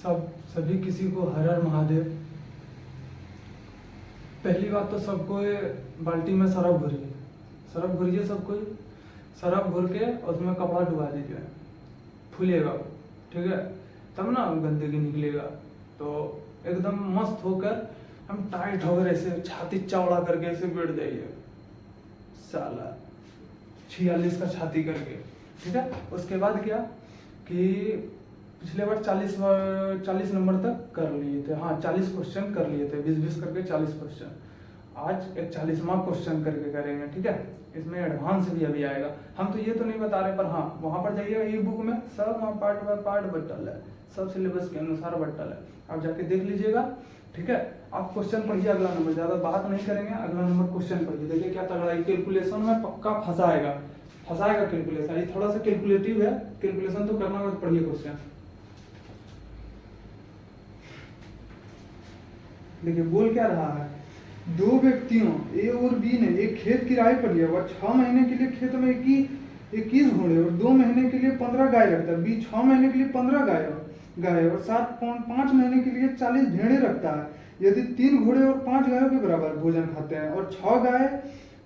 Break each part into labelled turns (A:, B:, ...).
A: सभी किसी को हर हर महादेव। पहली बात तो सबको बाल्टी में सरफ घुरिए सबको, सरफ घुर के उसमें कपड़ा डुबा दीजिए, फूलेगा वो, ठीक है, तब ना गंदगी निकलेगा। तो एकदम मस्त होकर हम टाइट होकर ऐसे छाती चौड़ा करके ऐसे बैठ जाइए, साला 46 का छाती करके, ठीक है। उसके बाद क्या कि पिछले बार 40 नंबर तक कर लिए थे, हाँ 40 क्वेश्चन कर लिए थे, 20-20 करके 40 क्वेश्चन। आज एक 40वां क्वेश्चन करके करेंगे, ठीक है। इसमें एडवांस भी अभी आएगा, हम तो ये तो नहीं बता रहे, पर हाँ वहां पर जाइएगा, ई बुक में सब वहाँ पार्ट बाय पार्ट बटल है, सब सिलेबस के अनुसार बटल है, आप जाके देख लीजिएगा, ठीक है। आप क्वेश्चन पढ़िए, अगला नंबर, ज्यादा बात नहीं करेंगे, अगला नंबर क्वेश्चन पढ़िए, देखिए क्या तगड़ा है। कैलकुलेशन में पक्का फंसाएगा कैलकुलेशन, ये थोड़ा सा कैलकुलेटिव है, कैलकुलेशन तो करना होगा, पढ़िए क्वेश्चन। देखिए बोल क्या रहा है, दो व्यक्तियों ए और बी ने एक खेत किराए पर लिया, वह 6 महीने के लिए खेत में 21 घोड़े और 2 महीने के लिए 15 गाय रखता है। बी 6 महीने के लिए 15 गाय और 5 महीने के लिए 40 भेड़े रखता है। यदि 3 घोड़े और 5 गायों के बराबर भोजन खाते हैं और 6 गाय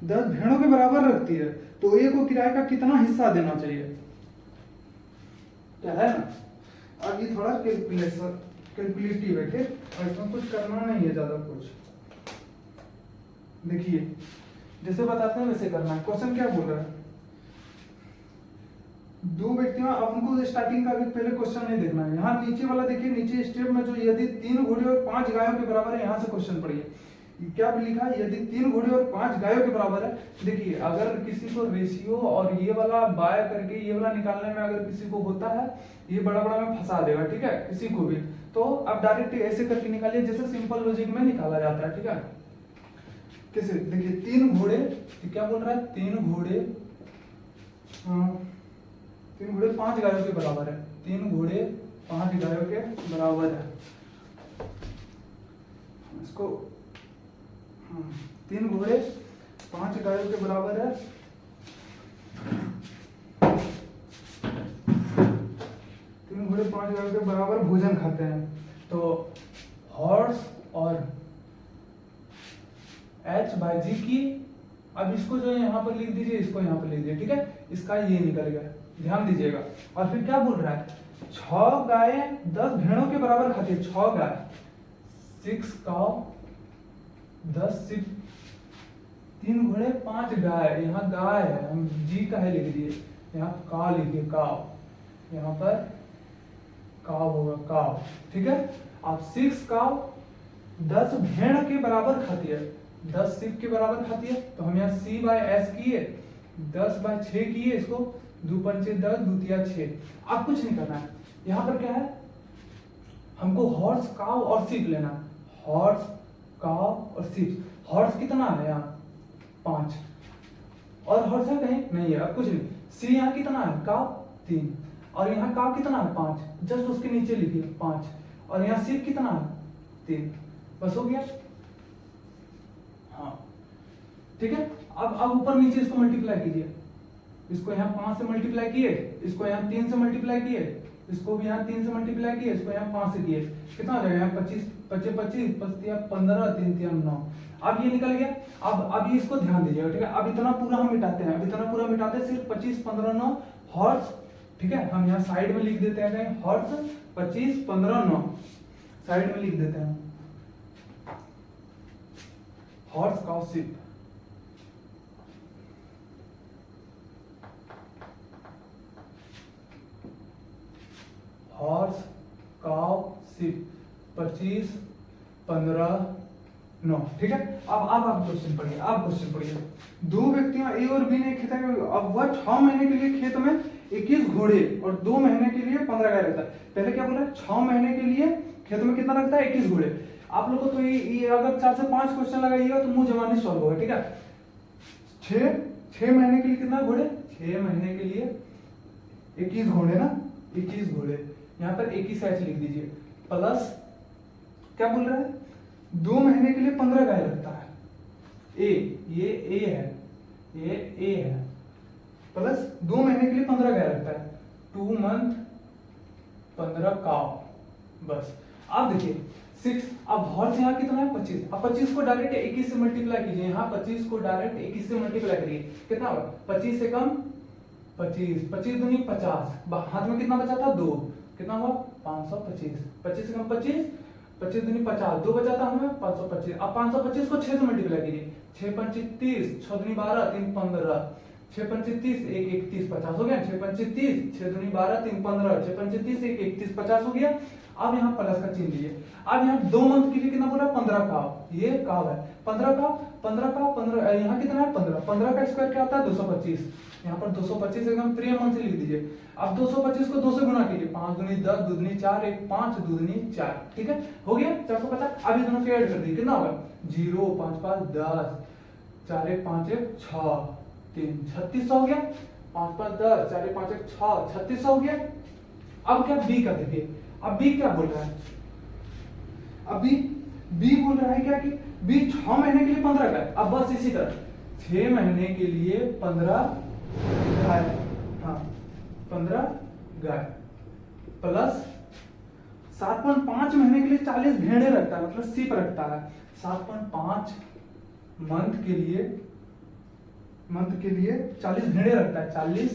A: 10 भेड़ों के बराबर रखती है, तो ए को किराए का कितना हिस्सा देना चाहिए? क्या है ना, अब ये थोड़ा कैलकुलेटिव है, ठीक, और इसमें कुछ करना नहीं है ज्यादा कुछ। देखिए जैसे बताते हैं वैसे करना है। क्वेश्चन क्या बोल रहा है, दो व्यक्तियों, अब उनको स्टार्टिंग का भी पहले क्वेश्चन नहीं देखना है, यहाँ नीचे वाला देखिए, नीचे स्टेप में जो यदि 3 घोड़े और 5 गायों के बराबर है, यहाँ से क्वेश्चन पढ़िए, क्या लिखा है, यदि 3 घोड़े और 5 गायों के बराबर है। देखिए अगर किसी को रेशियो और ये वाला बाय करके ये वाला निकालने में अगर किसी को होता है, ये बड़ा में फंसा देगा, ठीक है, किसी को भी, तो आप डायरेक्ट ऐसे करके निकालिए जैसे सिंपल लॉजिक में निकाला जाता है, ठीक है। कैसे, देखिए 3 घोड़े, क्या बोल रहा है, 3 घोड़े 5 गायों के बराबर है, 3 घोड़े 5 गायों के बराबर है, इसको 3 घोड़े 5 गायों के बराबर है, 3 घोड़े 5 गायों के बराबर भोजन खाते हैं। तो हॉर्स और H/G की, अब इसको जो यहाँ पर लिख दीजिए, इसको यहाँ पर लिख दीजिए, ठीक है, इसका ये निकल गया, ध्यान दीजिएगा। और फिर क्या बोल रहा है, 6 गाय 10 भेड़ों के बराबर खाती है, 6 गाय 6 काउ 10 सिप, 3 घोड़े 5 गाय, यहाँ गाय है, हम जी का है लिख दिए, यहाँ का लिखिए, काव, यहाँ पर काव होगा, काव, ठीक है। आप 6 काव 10 भेड़ के बराबर खाती है, 10 सिप के बराबर खाती है, तो हम यहाँ C/S किए, 10/6 किए, इसको 2×5 10, 2×3 6। अब कुछ नहीं करना है, यहाँ पर क्या है, हमको हॉर्स काव और सिप लेना है, हॉर्स काव और सिप। हॉर्स कितना है यहाँ 5, और हॉर्स है कहीं नहीं है, अब कुछ नहीं। सी यहाँ कितना है, काव 3, और यहाँ काव कितना है 5, जस्ट उसके नीचे लिखिए 5, और यहाँ सिप कितना है 3, बस हो गया, हाँ ठीक है। अब ऊपर नीचे इसको मल्टीप्लाई कीजिए, इसको यहाँ 5 से मल्टीप्लाई किए, इसको यहाँ 3 से मल्टीप्लाई किए, इसको भी यहाँ 3 से मल्टीप्लाई किए, इसको यहाँ 5 से किए, कितना हो जाएगा, यहाँ 25 25 25 15 3 3 9। अब ये निकल गया। अब ये इसको ध्यान दीजिएगा, ठीक है। अब इतना पूरा हम मिटाते हैं, अब इतना पूरा मिटाते हैं, सिर्फ 25 15 9 हॉर्स, ठीक है। हम यहाँ साइड में लिख देते हैं कहीं, हॉर्स 25 15 9 साइड में लिख देते हैं, horse cow sip, horse cow sip 25 15 9, ठीक है। अब आप क्वेश्चन पढ़िए, दो व्यक्तियों ए और बी ने खेत में, अब वह 6 महीने के लिए खेत में 21 घोड़े और 2 महीने के लिए 15 गाय रखता है। पहले क्या बोल रहा है, 6 महीने के लिए खेत में कितना रखता है, 21 घोड़े। आप लोगों को तो ये अगर 4 से 5 क्वेश्चन लगाइएगा तो मुंह जवानी सॉल्व होगा, ठीक है। 6 महीने के लिए कितना घोड़े, 6 महीने के लिए 21 घोड़े ना, 21 घोड़े, यहाँ पर 21 H लिख दीजिए, प्लस क्या बोल रहा है, 2 महीने के लिए 15 गाय रखता है, ये ए है, प्लस 2 महीने के लिए 15 गाय रखता है, 2 मंथ 15 काव, बस। आप देखिए 6, अब हर से यहाँ कितना है 25, अब 25 को डायरेक्ट 21 से मल्टीप्लाई कीजिए, यहाँ 25 को डायरेक्ट 21 से मल्टीप्लाई करिए, कितना होगा 25 से कम 25, 25 दूनी 50, हाथ में कितना बचा था 2, कितना हुआ 525, 25 से कम 25, 25 दूनी 50, 2 बचा था हमें 525, अब 525 को 6 से मल्टीप्लाई कीजिए, 6 5 30, 6 दूनी 12, 3 15, 6 5 30, 1 31 50 हो गया, 6 5 30, 6 दूनी 12, 3 15, 6 5 30, 1 31 50 हो गया। अब यहाँ प्लस का चिन्ह लीजिए, अब यहाँ 2 मंथ के लिए कितना बोला 15 का, ये काव है 15 का 15, यहाँ कितना है 15, 15 का स्क्वायर क्या होता है 225, यहाँ पर 225 एकदम 3 मंथ से लिख दीजिए। अब 225 को 2 से गुना कीजिए, 5 दूनी 10, 2 दूनी 4, 1 5, 2 दूनी 4, ठीक है हो गया 450। अब ये दोनों को ऐड कर दिए, कितना होगा 0 5 5 10, 4 1 5 1 6 3 3600 हो गया, 5 5 10, 4 1 5 1 6 3600 हो गया। अब क्या बी का देखिए, अब बी क्या बोल रहा है, अब बी बोल रहा है क्या कि बी 6 महीने के लिए 15 का है। अब बस इसी तरह 6 महीने के लिए 15 गाय, हाँ 15 गाय प्लस 7.5 महीने के लिए 40 भेड़े रखता है, मतलब सीप रखता है, 7.5 मंथ के लिए 40 भेड़े रखता है, 40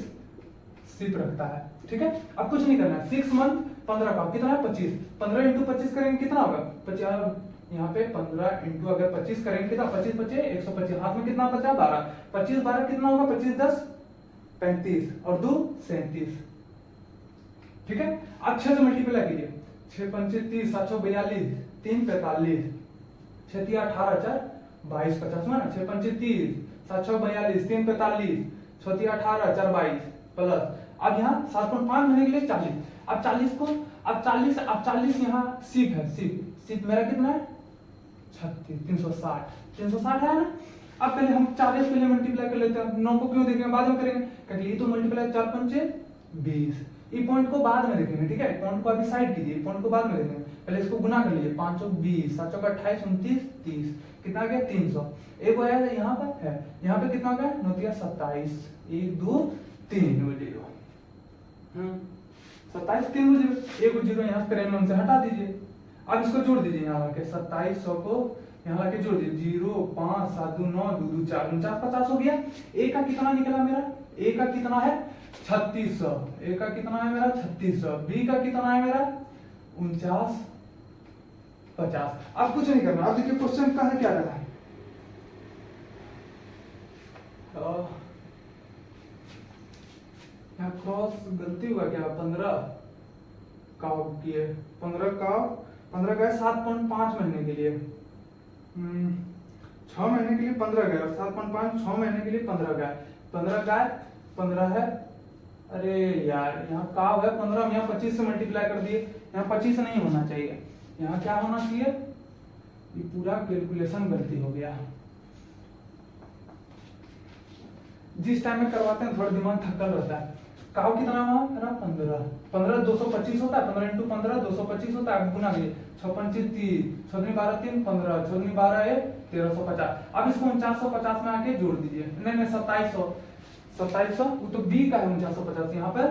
A: सीप रखता है, ठीक है। अब कुछ नहीं करना है, 6 मंथ 15 का कितना है 25, 15 इंटू 25 करेंगे कितना होगा 50, यहाँ पे 15 इंटू अगर 25 करेंगे कितना 25 25 125, हाथ में कितना बचा 12, 25 12 कितना होगा 25 10 35 और 2 37, ठीक है। अब 6 से मल्टीप्लाई कीजिए, 6 5 30, 7 42, 3 45, 6 3 18 4 22 50 में ना, 6 5 30, 7 42, 3 45, 6 3 18 4 22 प्लस, अब यहाँ 7.5 महीने के लिए 40, अब 40 को अब 40 यहाँ सीप है, सीप मेरा कितना है 36, 360 है ना। अब पहले हम 40 पहले मल्टीप्लाई कर लेते हैं, 9 को क्यों देखेंगे बाद में करेंगे, क्योंकि ये तो मल्टीप्लाई 4 पंचे 20, ये पॉइंट को बाद में देखेंगे, ठीक है पॉइंट को अभी साइड कीजिए, पॉइंट को बाद में देखेंगे, पहले इसको गुना कर लीजिए, 5 20, 7 28 29 30, कितना गया 300, एक आया यहाँ पर है, यहाँ पे कितना गया 9 27, 1 2 3 0, 27 3 0, एक 0 यहाँ से से हटा दीजिए। अब इसको जोड़ दीजिए, यहाँ लाके 2700 को यहाँ लाके जोड़ दीजिए, 0 5 7 2 9 2 2 4 49 50 हो गया। ए का कितना निकला मेरा, ए का कितना है 3600, ए का कितना है मेरा 3600, बी का कितना है मेरा 49 50। अब कुछ नहीं करना, अब देखिए क्वेश्चन का है क्या रहा है, यहाँ क्रॉस गलती हुआ क्या, 15 का किए 15 का 7.5 महीने के लिए 6 महीने के लिए 15 गए और 7.5 6 महीने के लिए 15 गए, 15 है, अरे यार यहाँ काव है 15 में यहाँ 25 से मल्टीप्लाई कर दिए, यहाँ 25 नहीं होना चाहिए, यहाँ क्या होना चाहिए, ये पूरा कैलकुलेशन गलती हो गया। जिस टाइम में करवाते हैं थोड़ा दिमाग थकल रहता है। काव कितना हुआ मेरा 15 225 होता है, 15 इंटू 15 225 होता है, गुना कीजिए 6 5 30, 6 2 12 3 15, 6 2 12 है 1350। अब इसको 4950 में आके जोड़ दीजिए, नहीं 2700, वो तो बी का है 4950, यहाँ पर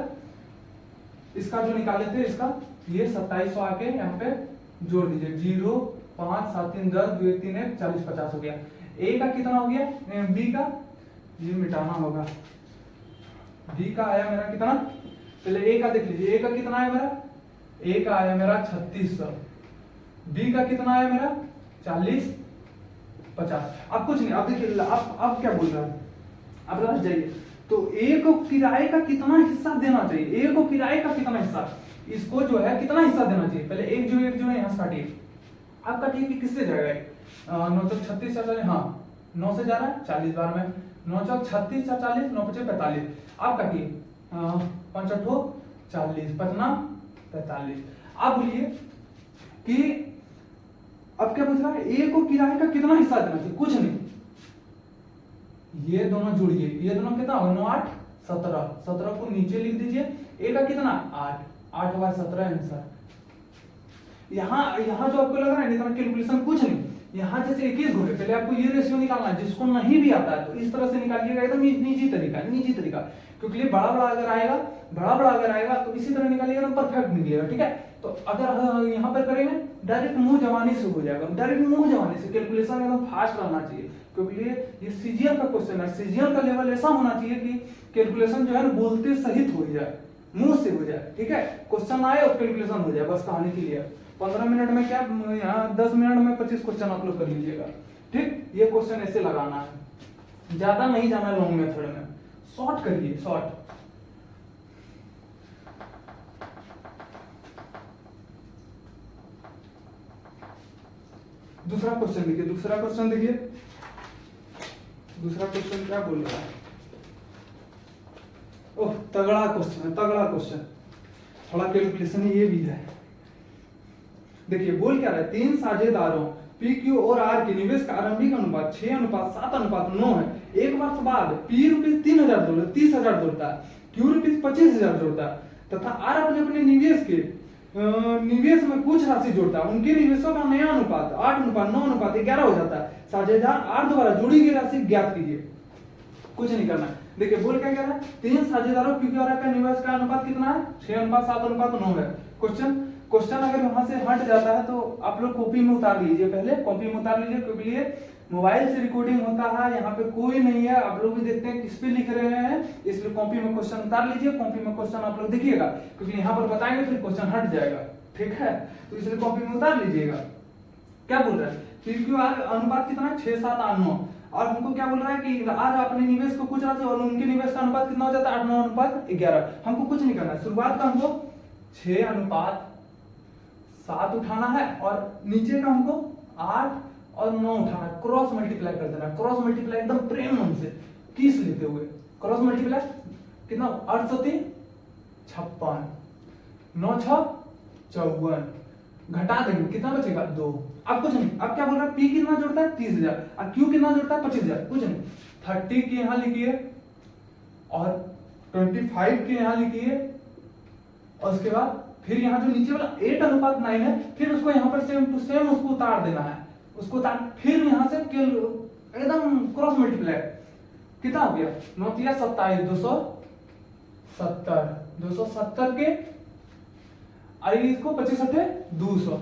A: इसका जो निकाले थे इसका ये 2700 आके यहाँ पे जोड़ दीजिए, 0 5 7 3 10 2 1 3 1 40 50 हो गया। ए का कितना हो गया, बी का ये मिटाना होगा, बी का आया मेरा कितना, पहले ए का देख लीजिए, ए का कितना आया मेरा, ए का आया मेरा 3600, बी का कितना आया मेरा 40 50। अब कुछ नहीं, अब देखिए अब क्या बोल रहा है, अब रह जाइए, तो ए को किराए का कितना हिस्सा देना चाहिए, ए को किराए का कितना हिस्सा, इसको जो है कितना हिस्सा देना चाहिए, पहले एक जो है यहाँ से काटिए, अब काटिए कि किससे जाएगा, 9 तक 36 40, हाँ 9 से जा रहा है 40 बार में, 9 चौक 36 40, 9 5 45, अब काटिए 5 8 40 55 45। अब बोलिए कि अब क्या पूछ रहा है, ए को किराए का कितना हिस्सा देना चाहिए, कुछ नहीं, ये दोनों जोड़िए, ये दोनों कितना होगा 9 8 17, 17 को नीचे लिख दीजिए, ए का कितना 8 8 बार 17 आंसर। यहाँ जो आपको लग रहा है इतना कैलकुलेशन कुछ नहीं, यहाँ जैसे 21 हो गए, पहले आपको ये रेशियो निकालना है, जिसको नहीं भी आता है तो इस तरह से निकालिएगा, एकदम निजी तरीका, क्योंकि बड़ा अगर आएगा तो इसी तरह निकालिएगा तो परफेक्ट निकलेगा, ठीक है। तो अगर यहाँ पर करेंगे डायरेक्ट मुंह जवानी से हो जाएगा, डायरेक्ट मुंह जवानी से। कैलकुलेशन एकदम फास्ट रहना चाहिए, क्योंकि ये सीजीएल का क्वेश्चन है। सीजीएल का लेवल ऐसा होना चाहिए कि कैलकुलेशन जो है ना बोलते सहित हो जाए, मुंह से हो जाए, ठीक है। क्वेश्चन आए और कैलकुलेशन हो जाए, बस कहानी क्लियर। 15 मिनट में क्या, यहाँ 10 मिनट में 25 क्वेश्चन आप लोग कर लीजिएगा, ठीक। ये क्वेश्चन ऐसे लगाना है, ज्यादा नहीं जाना लॉन्ग मेथड में, शॉर्ट करिए, शॉर्ट। दूसरा क्वेश्चन देखिए, दूसरा क्वेश्चन देखिए, दूसरा क्वेश्चन क्या बोल रहा है। ओह तगड़ा क्वेश्चन है, तगड़ा क्वेश्चन, थोड़ा कैलकुलेशन ये भी है। देखिए बोल क्या रहा है, 3 साझेदारों पी क्यू और आर के निवेश का आरंभिक अनुपात 6:7:9 है। एक वर्ष बाद पी रुपीज 30,000 जोड़ता है, क्यू रुपीज 25,000 जोड़ता है तथा आर अपने अपने निवेश में कुछ राशि जोड़ता है। उनके निवेशों का नया अनुपात 8:9:11 हो जाता है। साझेदार आर द्वारा जोड़ी गई राशि ज्ञात कीजिए। कुछ नहीं करना है। देखिए बोल क्या कह रहा है, 3 साझेदारों पी क्यू आर का निवेश का अनुपात कितना है, 6:7:9 है। क्वेश्चन अगर वहां से हट जाता है तो आप लोग कॉपी में उतार लीजिए, पहले कॉपी में उतार लीजिए, क्योंकि ये मोबाइल से रिकॉर्डिंग होता है, यहाँ पे कोई नहीं है, आप लोग भी देखते हैं किस पे लिख रहे हैं, इसलिए कॉपी में क्वेश्चन उतार लीजिए। कॉपी में क्वेश्चन आप लोग देखिएगा, क्योंकि यहाँ पर बताएंगे फिर क्वेश्चन हट जाएगा, ठीक है। तो इसलिए कॉपी में उतार लीजिएगा। क्या बोल रहा है, पी क्यू आर अनुपात कितना है, 6:7:8:9, और हमको क्या बोल रहा है कि आर अपने निवेश को कुछ राशि और उनके निवेश का अनुपात कितना हो जाता है, 8:9:11। हमको कुछ नहीं करना है, शुरुआत का हमको 6:7 उठाना है और नीचे का हमको 8 और 9 उठाना है, क्रॉस मल्टीप्लाई कर देना। क्रॉस मल्टीप्लाई एकदम प्रेम मन से किस लेते हुए क्रॉस मल्टीप्लाई कितना, 8 × 3 = 56, 9 × 6 = 54, घटा देंगे कितना बचेगा, 2। अब कुछ नहीं, अब क्या बोल रहा है, पी कितना जोड़ता है, 30,000, और क्यू कितना जोड़ता है, 25,000। कुछ नहीं, 30 के यहां लिखिए और 25 के यहां लिखिए, और उसके बाद फिर यहाँ जो नीचे वाला 8:9 है, फिर उसको यहाँ पर सेम टू सेम उसको उतार देना है, उसको उतार, फिर यहाँ से एकदम क्रॉस मल्टीप्लाई कितना हो गया, 9 × 3 = 27, 270, 270 के इसको 25 × 200,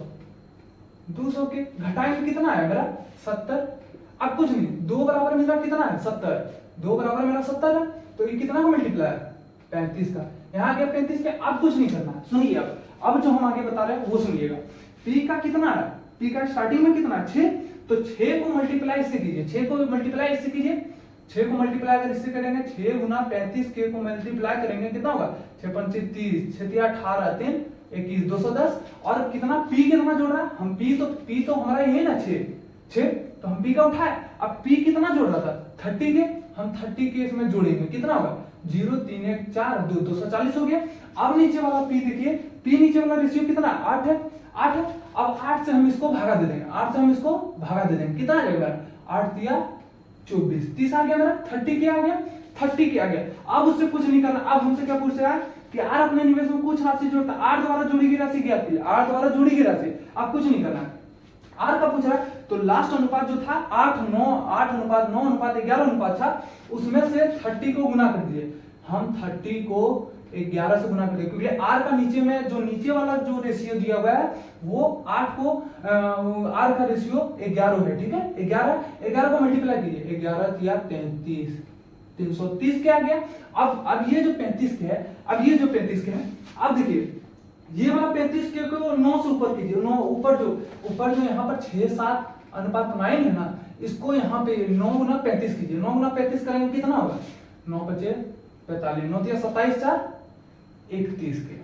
A: 200 के घटाएंगे कितना है मेरा, 70। अब कुछ नहीं, 2 बराबर मेरा कितना है, 70, 2 बराबर मेरा 70 है, तो ये कितना का मल्टीप्लाई है, 35 का। यहाँ आ गया 35 के। अब कुछ नहीं करना है, सुनिए अब जो हम आगे बता रहे हैं वो सुनिएगा। पी का कितना है, पी का स्टार्टिंग में कितना है, 6, तो 6 को मल्टीप्लाई इससे कीजिए, 6 को मल्टीप्लाई इससे कीजिए, 6 को मल्टीप्लाई अगर इससे करेंगे, 6 × 35 के को मल्टीप्लाई करेंगे कितना होगा, 6 × 5 = 30, 6 × 18, 3 = 21, 210। और कितना पी कितना जोड़ रहा है, हम पी तो हमारा ये ना 6, तो हम पी का उठाए। अब पी कितना जोड़ रहा था, 30 के, हम 30 के इसमें जोड़ेंगे कितना होगा, 0 3 1 4 2 240 हो गया। अब नीचे वाला पी देखिए, पी नीचे वाला रेशियो कितना, 8 है, 8 है। अब 8 से हम इसको भागा दे देंगे, 8 से हम इसको भागा दे देंगे, कितना आ जाएगा, 8 × 3 = 24, 30 आ गया मेरा, 30 के आ गया, 30 के आ गया। अब उससे कुछ नहीं करना। अब हमसे क्या पूछ रहा है कि आर अपने निवेश में कुछ राशि जोड़ता है, आर द्वारा जोड़ी गई राशि क्या थी, आर द्वारा जोड़ी गई राशि। अब कुछ नहीं करना है, आर का पूछ रहा है, तो लास्ट अनुपात जो था 8:9:11 था, उसमें से 30 को गुना कर दीजिए। हम 30 को 11 से गुना कर देंगे, क्योंकि आर का नीचे में जो नीचे वाला जो रेशियो दिया हुआ है वो 8 को आर का रेशियो 11 है, ठीक है। 11 को मल्टीप्लाई कीजिए, 11 × 33, 330 के आ गया। अब ये जो 35 के है, अब ये जो 35 के है, अब देखिए ये वाला 35 के को 9 से ऊपर कीजिए, 9 ऊपर जो यहाँ पर 6:7:9 है ना, इसको यहाँ पे 9 × 35 कीजिए, 9 × 35 करेंगे कितना होगा, 9 × 5 = 45, 9 × 3 = 27, 4 31 के,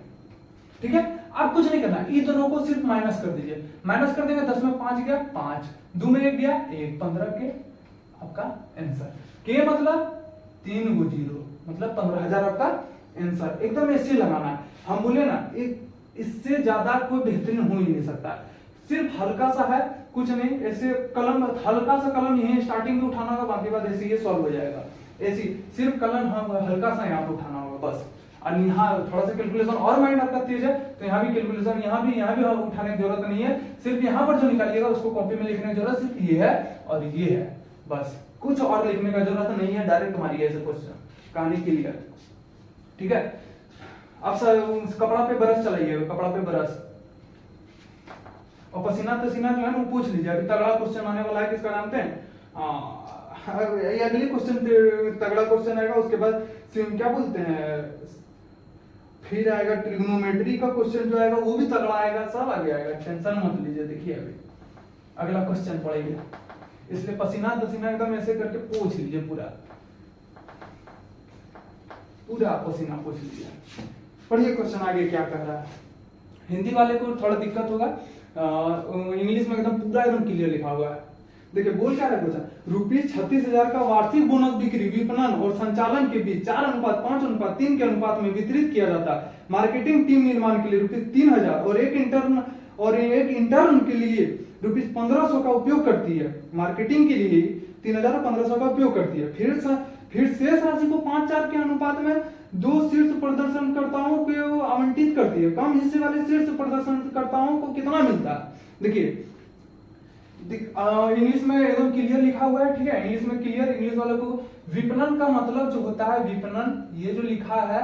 A: ठीक है। अब कुछ नहीं करना, ये दोनों को सिर्फ माइनस कर दीजिए, माइनस कर देंगे, 10 में 5 गया 5, 2 में 1 गया 1, 15 के आपका आंसर। के मतलब 3 × 0 मतलब 15,000 आपका आंसर। एकदम ऐसे लगाना है, हम बोले ना इससे ज्यादा कोई बेहतरीन हो ही नहीं सकता। सिर्फ हल्का सा है, कुछ नहीं, ऐसे कलम, हल्का सा कलम यही स्टार्टिंग में उठाना होगा, बाकी बात ऐसे ये सॉल्व हो जाएगा। ऐसी सिर्फ कलम हम हल्का सा यहाँ पे उठाना होगा बस। और यहाँ थोड़ा सा कैलकुलेशन और माइंड आपका तेज है तो यहाँ भी कैलकुलेशन, यहाँ भी उठाने की जरूरत नहीं है। सिर्फ यहाँ पर जो निकालिएगा उसको कॉपी में लिखने की जरूरत सिर्फ ये है और ये है, बस कुछ और लिखने का जरूरत नहीं है। डायरेक्ट मारिए ऐसे क्वेश्चन, कहानी क्लियर, ठीक है। अब कपड़ा पे ब्रश चलाइएगा, कपड़ा पे ब्रश और पसीना तसीना जो है ना वो पूछ लीजिए, अभी तगड़ा क्वेश्चन आने वाला है, किसका जानते हैं? ये अगली क्वेश्चन तगड़ा क्वेश्चन आएगा, उसके बाद क्या बोलते हैं, फिर आएगा ट्रिग्नोमेट्री का क्वेश्चन जो आएगा वो भी तगड़ा आएगा, सब आगे आएगा, टेंशन मत लीजिए। देखिए अभी अगला क्वेश्चन पढ़ेंगे, इसलिए पसीना तसीना एकदम ऐसे करके पूछ लीजिए, पूरा पूरा पसीना पूछ लीजिए। पढ़िए क्वेश्चन आगे क्या कह रहा है। हिंदी वाले को थोड़ा दिक्कत होगा, इंग्लिश में एकदम पूरा एकदम क्लियर लिखा हुआ है। देखिए बोल क्या रहा है क्वेश्चन, ₹36,000 का वार्षिक बोनस बिक्री विपणन और संचालन के बीच 4:5:3 के अनुपात में वितरित किया जाता है। मार्केटिंग टीम निर्माण के लिए ₹3,000 और एक इंटर्न के लिए ₹1,500 का उपयोग करती है। मार्केटिंग के लिए 3,000 और 1,500 का उपयोग करती है। फिर शेष राशि को 5:4 के अनुपात में 2 शीर्ष प्रदर्शनकर्ताओं को आवंटित करती है। कम हिस्से वाले शीर्ष प्रदर्शनकर्ताओं को कितना मिलता है? देखिए इंग्लिश में एकदम क्लियर लिखा हुआ है, ठीक है, इंग्लिश में क्लियर, इंग्लिश वालों को विपणन का मतलब जो होता है, विपणन ये जो लिखा है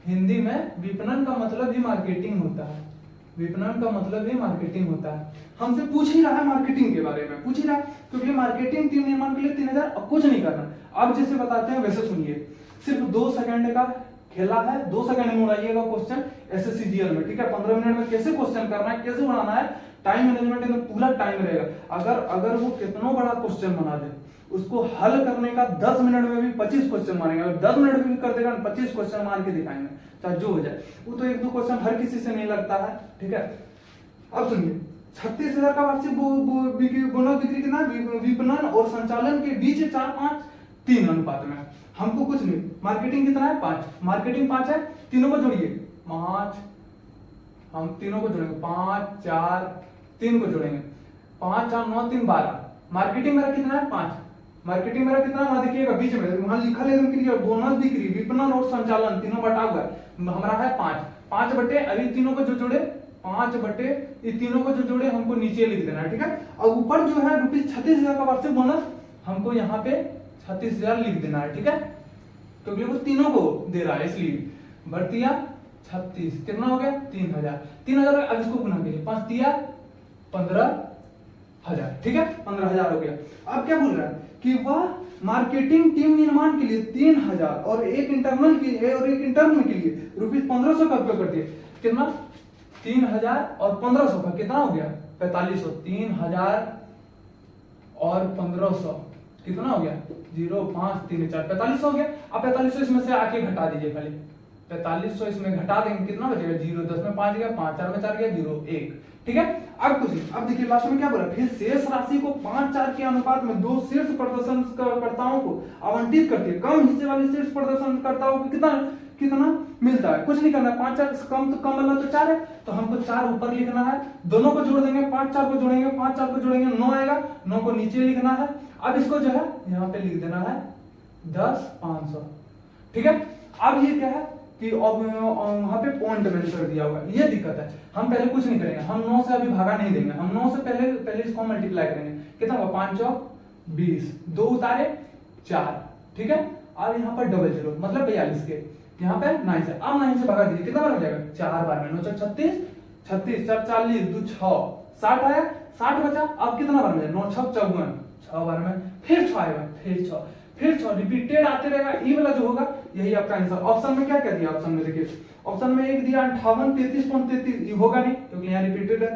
A: हिंदी में, विपणन का मतलब ही मार्केटिंग होता है। विपणन का मतलब ही मार्केटिंग होता है। हमसे पूछ ही रहा है मार्केटिंग के बारे में, पूछ ही रहा है, क्योंकि मार्केटिंग टीम निर्माण के लिए 3,000, अब कुछ नहीं करना। अब जैसे बताते हैं वैसे सुनिए, सिर्फ 2 सेकंड का खेला है, 2 सेकंड में उड़ाइएगा क्वेश्चन एसएससी जीएल में, ठीक है। 15 मिनट में कैसे क्वेश्चन करना है, कैसे बनाना है, टाइम मैनेजमेंट में पूरा टाइम रहेगा। अगर वो कितना बड़ा क्वेश्चन बना दे, उसको हल करने का 10 मिनट में भी 25 क्वेश्चन मारेंगे, अगर 10 मिनट में भी कर देगा 25 क्वेश्चन मार के दिखाएंगे, चाहे जो हो जाए। वो तो 1-2 क्वेश्चन हर किसी से नहीं लगता है, ठीक है। अब सुनिए, 36,000 का वार्षिक बोनस बिक्री कितना, विपणन और संचालन के बीच 4:5:3 अनुपात में। हमको कुछ नहीं, मार्केटिंग कितना है 5, मार्केटिंग 5 है, तीनों को जोड़िए 5, हम तीनों को जोड़ेंगे 5, 4, 3 को जोड़ेंगे 5, 4, 9, 3, 12। मार्केटिंग मेरा कितना है 5, मार्केटिंग मेरा कितना है देखिएगा बीच में वहां लिखा है एकदम क्लियर, बोनस बिक्री विपणन और संचालन तीनों बटा हुआ है, हमारा है 5 बटे, अभी तीनों को जो जोड़े 5 बटे, ये तीनों को जो जोड़े हमको नीचे लिख देना है, ठीक है। और ऊपर जो है ₹36,000 का वार्षिक बोनस हमको यहाँ पे 36,000 लिख देना है, ठीक है, क्योंकि वो तीनों को दे रहा है इसलिए। बढ़तिया 36 कितना हो गया 3,000। अब इसको गुना कीजिए, 5 तिया 15,000, ठीक है, 15,000 हो गया। अब क्या बोल रहा है कि वह मार्केटिंग टीम निर्माण के लिए 3,000 और एक इंटर्न के लिए ₹1,500 का उपयोग करती है। कितना 3,000 और 1,500 का कितना हो गया 4,500, 3,000 और 1,500 कितना हो गया 0, 5, 3, 4, 4,500 हो गया। अब 4,500 इसमें से आके घटा दीजिए, खाली 4,500 इसमें घटा देंगे, कितना बचेगा 0, 10 में 5 गया, 5, 4 में 4 गया, 0, 1, ठीक है। अब कुछ, अब देखिए लास्ट में क्या बोला, फिर शेष राशि को 5:4 के अनुपात में 2 शीर्ष प्रदर्शनकर्ताओं को आवंटित करती है। कम हिस्से वाले शीर्ष प्रदर्शनकर्ताओं को कितना मिलता है, कुछ नहीं करना है। 5-4 कम तो कम वाला तो 4 है, तो हमको 4 ऊपर लिखना है, दोनों को जोड़ देंगे, 5-4 को जोड़ेंगे, 5-4 को जोड़ेंगे 9 आएगा, 9 को नीचे लिखना है। अब इसको जो है यहाँ पे लिख देना है 10,500, ठीक है। अब ये क्या है कि वहां पे पॉइंट मेंशन दिया होगा, ये दिक्कत है। हम पहले कुछ नहीं करेंगे, हम 9 से अभी भागा नहीं देंगे, हम 9 से पहले इसको मल्टीप्लाई करेंगे, कितना होगा 5 20, 2 उतारे 4, ठीक है। अब यहाँ पर डबल 0 मतलब 42 के, यहाँ पे 9 से, अब 9 से भगा दीजिए, कितना बार हो जाएगा 4 बार में, 9 36, 36 4 40, 2 6 60 आया, 60 बचा। अब कितना बार में 9 6 54, 6 बार में, फिर 6 आएगा, फिर 6 रिपीटेड आते रहेगा। ई वाला जो होगा यही आपका आंसर। ऑप्शन में क्या दिया, ऑप्शन में देखिए, ऑप्शन में एक दिया 58 33.33, ये होगा नहीं क्योंकि यहाँ रिपीटेड है।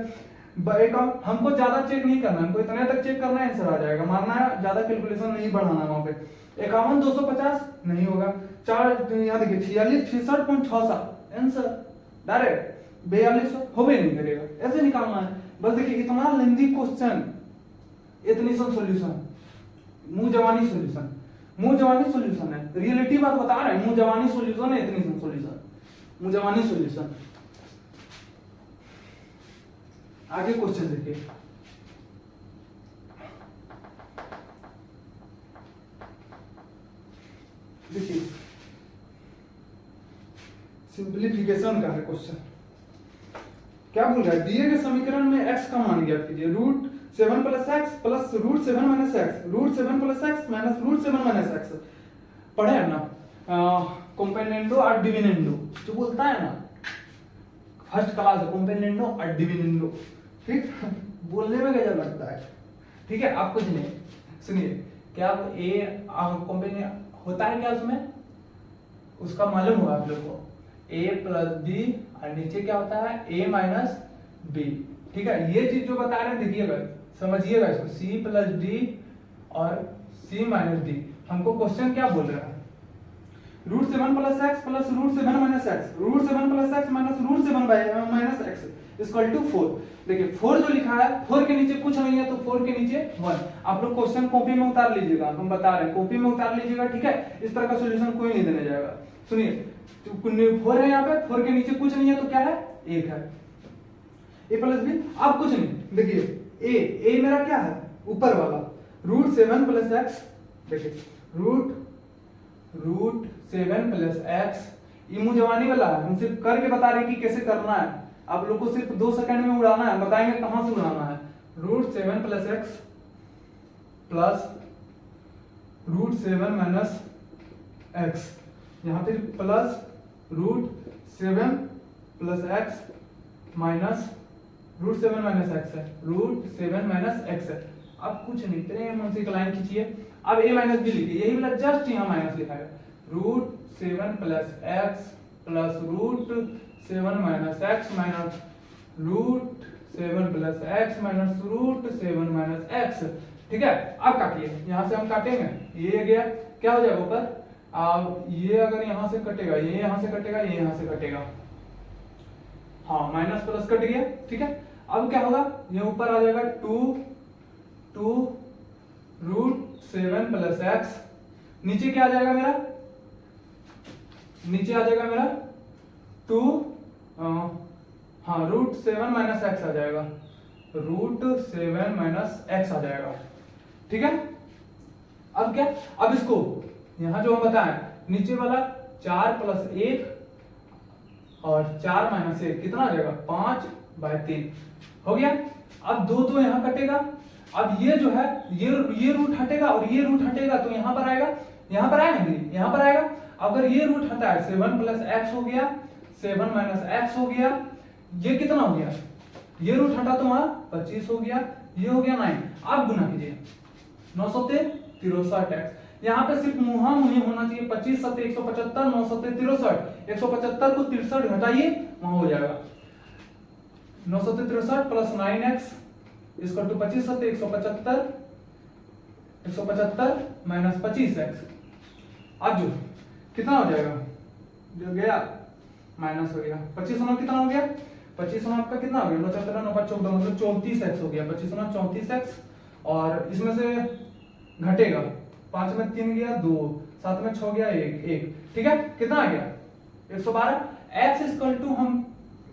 A: हमको ज्यादा चेक नहीं करना, हमको इतने तक चेक करना है, आंसर आ जाएगा, मारना है, ज्यादा कैलकुलेशन नहीं बढ़ाना वहां पे। 51 250 नहीं होगा, 4 यहाँ देखिए 46 66.66 आंसर डायरेक्ट 42 हो भी नहीं करेगा, ऐसे निकालना है बस। देखिए इतना लेंथी क्वेश्चन, इतनी सा सॉल्यूशन, मुंह जवानी सॉल्यूशन है, रियलिटी बात बता रहे हैं, मुंह जवानी सॉल्यूशन है, इतनी सा सॉल्यूशन, मुंह जवानी सॉल्यूशन। आगे क्वेश्चन देखिए, सिंप्लीफिकेशन का है क्वेश्चन। क्या बोल रहा है, दिए गए समीकरण में x का मान ज्ञात कीजिए, √7 + x plus √7 - x, √7 + x minus √7 - x। पढ़े है ना कंपेनेंडो और डिविडेंडो, जो बोलता है ना फर्स्ट क्लास कंपेनेंडो और डिविडेंडो, ठीक। बोलने में गजब लगता है। ठीक है, आप कुछ नहीं, सुनिए, क्या आप ए कॉम्बिनेशन होता है क्या उसमें, उसका मालूम होगा आप लोग को, a प्लस बी और नीचे क्या होता है a माइनस बी। ठीक है, ये चीज जो बता रहे हैं देखिएगा, समझिएगा इसको, c प्लस डी और c माइनस डी। हमको क्वेश्चन क्या बोल रहा है, √7 plus x plus √7 minus x, √7 plus x minus √7 minus x equal to 4। देखिए 4 जो लिखा है 4 के नीचे कुछ नहीं है तो 4 के नीचे 1। आप लोग क्वेश्चन कॉपी में उतार लीजिएगा, हम बता रहे हैं कॉपी में उतार लीजिएगा। ठीक है, इस तरह का सॉल्यूशन कोई नहीं देने जाएगा। सुनिए 4 है यहाँ पे, 4 के नीचे कुछ नहीं है तो क्या है 1 है, a प्लस बी। आप कुछ नहीं, देखिए a मेरा क्या है ऊपर वाला, √7 प्लस एक्स, देखिए √7 प्लस एक्स, ये मुंह जवानी वाला है, हम सिर्फ करके बता रहे हैं कि कैसे करना है। आप लोग को सिर्फ 2 सेकंड में उड़ाना है, बताएंगे कहां से उड़ाना है। √7 plus x plus √7 minus x, यहाँ पे plus √7 plus x minus √7 minus x है, √7 माइनस एक्स है। अब कुछ नहीं, तेरे मन से एक लाइन खींचिए, अब a माइनस बी लिखिए, यही वाला जस्ट यहाँ माइनस लिखा है, √7 plus x plus √7 minus x minus √7 plus x minus √7 minus x. ठीक है, अब काटिए, यहां से हम काटेंगे, ये गया क्या हो जाएगा ऊपर, अब ये अगर यहां से कटेगा, ये यहां से कटेगा, ये यहां से कटेगा, हाँ माइनस प्लस कट गया। ठीक है, अब क्या होगा, ये ऊपर आ जाएगा 2 √7 प्लस एक्स, नीचे क्या आ जाएगा मेरा, नीचे आ जाएगा मेरा 2 हाँ √7 माइनस एक्स आ जाएगा, √7 माइनस एक्स आ जाएगा। ठीक है, अब क्या, अब इसको यहां जो हम बताएं नीचे वाला 4 प्लस 1 और 4 माइनस 1 कितना आ जाएगा 5/3 हो गया। अब 2 यहाँ कटेगा, अब ये जो है ये रूट हटेगा और ये रूट हटेगा तो यहाँ पर आएगा, यहाँ पर आएगा नहीं, यहाँ पर आएगा। अगर ये रूट हटा है 7 प्लस एक्स हो गया, 7 माइनस एक्स हो गया, ये कितना हो गया, ये रूट हटा तो वहां 25 हो गया, ये हो गया 9। आप गुना कीजिए 963 एक्स, यहाँ पे सिर्फ मुहा मुही होना चाहिए, 25 7 175, 9 7 63, 175 को 63 घटाइए वहां हो जाएगा 963 प्लस 9x इसका टू 25 7 175 माइनस 25x, अब जो कितना हो जाएगा, जो गया माइनस हो गया 25 कितना हो गया, 25 आपका कितना हो गया 9 9 14 मतलब 34x हो गया, 25 34x और इसमें से घटेगा 5 में 3 गया 2, 7 में 6 गया 1। ठीक है, कितना आ गया 112। x इक्वल टू हम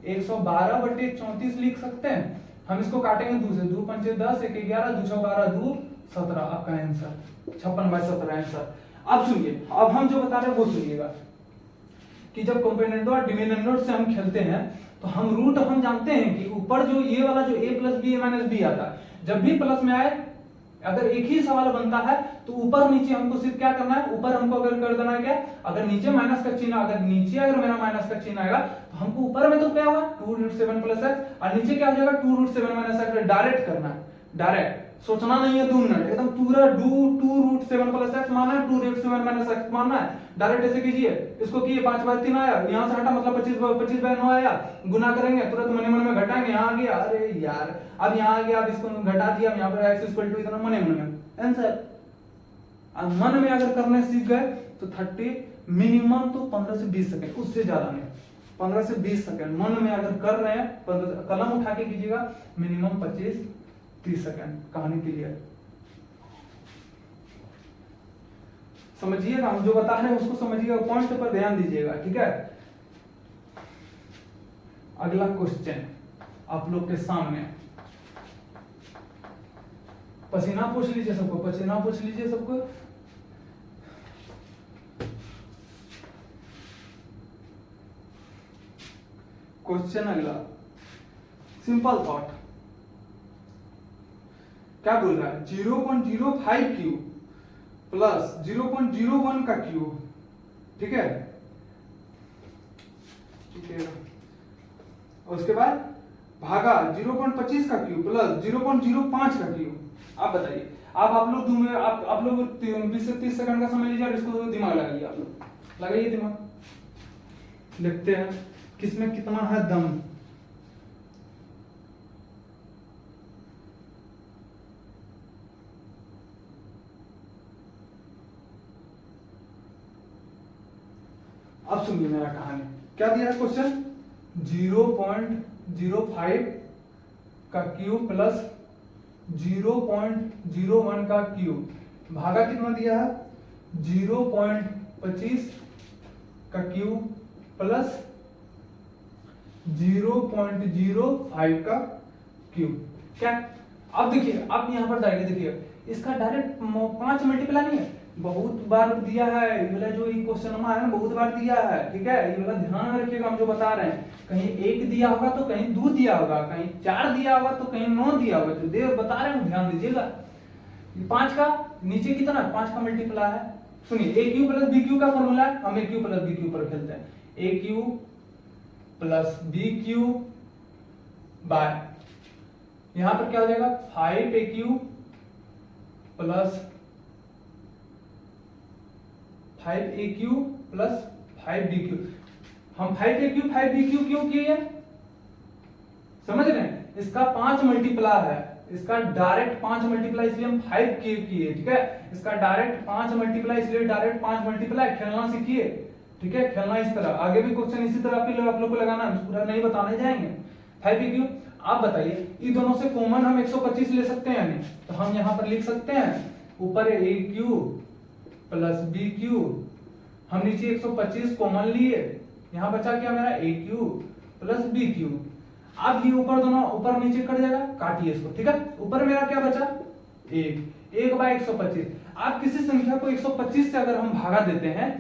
A: 112/34 लिख सकते हैं। हम इसको काटेंगे 2 से, 2 5 10 1 11 2 6 12 2 17, आपका आंसर 56/17 आंसर। अब सुनिए, अब हम जो बता रहे हैं वो सुनिएगा कि जब कंपोनेंटो और डिमिनेंटो से हम खेलते हैं तो हम रूट हम जानते हैं कि ऊपर जो ये वाला जो a plus B a minus B आता है, जब भी प्लस में आए अगर एक ही सवाल बनता है तो ऊपर नीचे हमको सिर्फ क्या करना है, ऊपर हमको अगर कर देना है क्या, अगर नीचे माइनस का चिन्ह, अगर नीचे अगर मेरा माइनस का चिन्ह आएगा तो हमको ऊपर में तो क्या होगा 2√7 प्लस एक्स और नीचे क्या हो जाएगा 2√7 माइनस एक्स। डायरेक्ट करना है, डायरेक्ट सोचना नहीं है 2 मिनट, एकदम पूरा 2√7 प्लस एक्स मानना है, 2√7 माइनस एक्स मानना है। डायरेक्ट ऐसे कीजिए, इसको किए 5/3 आया, यहाँ से हटा मतलब 25/9 आया, गुना करेंगे तुरंत मन में घटाएंगे, यहाँ आ गया, अरे यार अब यहाँ आ गया, अब इसको घटा दिया, यहाँ पर x इक्वल टू इतना मन में आंसर। अब मन में अगर करने सीख गए तो 30 मिनिमम तो 15 से 20 सेकंड, उससे ज्यादा नहीं, 15 से 20 सेकंड मन में अगर कर रहे हैं, कलम उठा के कीजिएगा, मिनिमम 25-30 सेकंड, कहानी क्लियर। समझिएगा, हम जो बता रहे हैं उसको समझिएगा, पॉइंट पर ध्यान दीजिएगा। ठीक है, अगला क्वेश्चन आप लोग के सामने, पसीना पूछ लीजिए सबको, पसीना पूछ लीजिए सबको। क्वेश्चन अगला, सिंपल थॉट, क्या बोल रहा है 0.05 क्यूब प्लस 0.01 का क्यूब। ठीक है, ठीक है, और उसके बाद भागा 0.25 का क्यूब प्लस 0.05 का क्यूब। आप बताइए, आप लोग दूंगे, आप लोग 20 से 30 सेकंड का समय लीजिए और इसको दिमाग लगाइए, आप लोग लगाइए दिमाग, लिखते हैं किसमें कितना है दम। अब सुनिए मेरा कहानी, क्या दिया है क्वेश्चन, 0.05 का क्यूब प्लस 0.01 का क्यूब, भागा कितना दिया है 0.25 का क्यूब प्लस 0.05 का क्यूब। क्या, अब देखिए, अब यहां पर जाएंगे, देखिए इसका डायरेक्ट 5 मल्टीप्लाई नहीं है, बहुत बार दिया है ये वाला, जो ये क्वेश्चन है ना बहुत बार दिया है, ठीक है, ये वाला ध्यान में रखिएगा, हम जो बता रहे हैं, कहीं 1 दिया होगा तो कहीं 2 दिया होगा, कहीं 4 दिया होगा तो कहीं 9 दिया होगा, जो दे बता रहे हैं ध्यान दीजिएगा। 5 का नीचे कितना, 5 का मल्टीप्लाई है, सुनिए a Q plus b q का फॉर्मूला है, हम a Q plus b q पर खेलते हैं, a Q plus b q by, यहां पर क्या हो जाएगा 5 ए Q plus 5AQ plus 5BQ। हम 5AQ 5BQ क्यों किए, समझ रहे हैं, इसका 5 मल्टीप्लाई है, इसका डायरेक्ट 5 मल्टीप्लाई इसलिए हम 5 किए, ठीक है, इसका डायरेक्ट 5 मल्टीप्लाई इसलिए डायरेक्ट 5 मल्टीप्लाई, खेलना सीखिए, ठीक है, खेलना इस तरह, आगे भी क्वेश्चन इसी तरह आप लोग को लगाना है, पूरा नहीं बताने जाएंगे। 5AQ, आप बताइए इन दोनों से कॉमन हम 125 ले सकते हैं नहीं, तो हम यहां पर लिख सकते हैं, ऊपर AQ प्लस BQ, हम नीचे 125 कॉमन लिए, यहां बचा क्या मेरा AQ प्लस BQ। अब ये ऊपर दोनों ऊपर नीचे कट जाएगा, काटिए इसको, ठीक है, ऊपर मेरा क्या बचा 1 बाय 125। आप किसी संख्या को 125 से अगर हम भागा देते हैं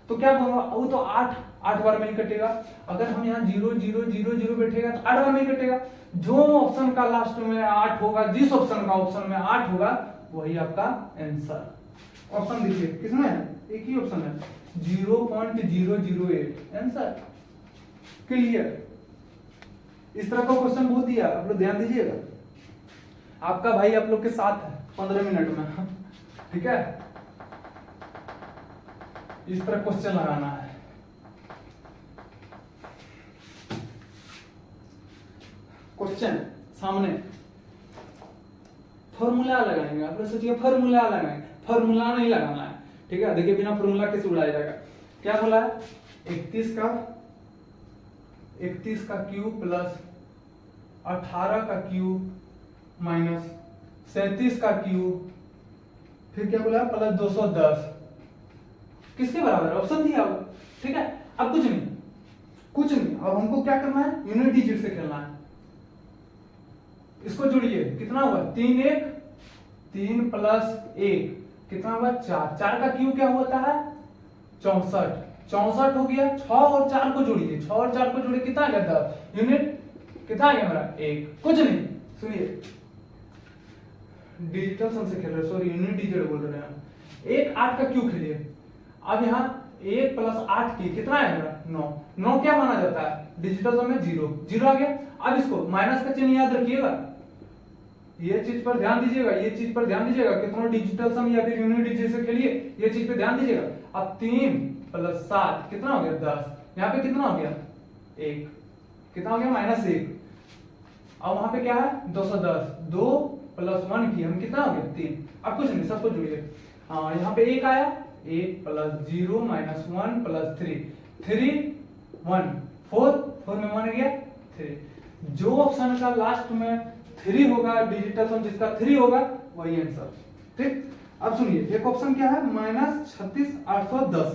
A: तो क्या वो तो 8 बार में ही कटेगा, अगर हम यहाँ 0 0 0 0 बैठेगा तो 8 बार में ही कटेगा, जो ऑप्शन का लास्ट में 8 होगा, जिस ऑप्शन का ऑप्शन में 8 होगा वही आपका आंसर। ऑप्शन देखिए किसमें है, एक ही ऑप्शन है 0.008 आंसर, क्लियर। इस तरह का क्वेश्चन बहुत दिया, आप लोग ध्यान दीजिएगा, आपका भाई आप लोग के साथ है 15 मिनट में, ठीक है, इस तरह क्वेश्चन लगाना है। क्वेश्चन सामने फॉर्मूला लगाएंगे, आप लोग सोचिए फॉर्मूला लगाएंगे, फॉर्मूला नहीं लगाना है, ठीक है, देखिए बिना फॉर्मूला कैसे उड़ाया जाएगा। क्या बोला है 31 का क्यूब प्लस 18 का क्यूब माइनस 37 का क्यूब, फिर क्या बोला प्लस 210, किसके बराबर, ऑप्शन दिया हुआ, ठीक है। अब कुछ नहीं, अब हमको क्या करना है, यूनिट डिजिट से खेलना है, इसको जोड़िए, कितना हुआ 3 प्लस 1 कितना हुआ 4 का क्यूब क्या होता है 64 हो गया, 6 और 4 को जोड़िए, 6 और 4 को जोड़िए कितना आ गया 10, यूनिट कितना आ गया मेरा 1, कुछ नहीं, सुनिए डिजिटल सम से खेल रहे, सॉरी यूनिट डिजिट बोल रहे हैं, 1 8 का क्यूब खेलिए, अब यहाँ 1 प्लस 8 की कितना है मेरा 9 क्या माना जाता है डिजिटल सम में 0 आ गया। अब इसको माइनस का चिन्ह याद रखिएगा, ये चीज पर ध्यान दीजिएगा, ये चीज पर ध्यान दीजिएगा, कितना डिजिटल सम या फिर यूनिट डिजिट से खेलिए, ये चीज पे ध्यान दीजिएगा। अब 3 प्लस 7 कितना हो गया 10, यहाँ पे कितना हो गया 1, कितना हो गया -1, अब वहां पे क्या है 210, 2 प्लस 1 की हम कितना हो गया 3, अब कुछ नहीं सबको जोड़िए, हाँ यहाँ पे 1 आया, 1 प्लस 0 माइनस 1 प्लस 3 1 4 में 1 गया 3, जो ऑप्शन का लास्ट में 3 होगा डिजिटल सम जिसका 3 होगा वही आंसर, ठीक। अब सुनिए एक ऑप्शन क्या है -36810,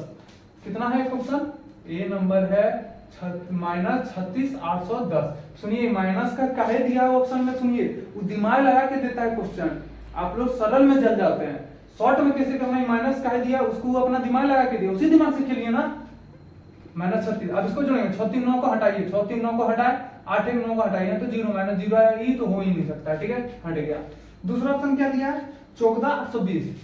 A: कितना है एक ऑप्शन, ए नंबर है -36810, सुनिए माइनस का काहे दिया ऑप्शन में, सुनिए वो दिमाग लगा के देता है क्वेश्चन, आप लोग सरल में जल जाते हैं, शॉर्ट में कैसे करना है, माइनस काहे दिया उसको अपना दिमाग लगा के दिया, उसी दिमाग से खेलिए ना, -36, अब इसको जोड़ेंगे 36 9 को हटाइए, 36 9 को हटाए, 8 1 9 को हटाइए तो 0 -0 आया, ये तो हो ही नहीं सकता, ठीक है, हट गया। दूसरा ऑप्शन क्या दिया है 14820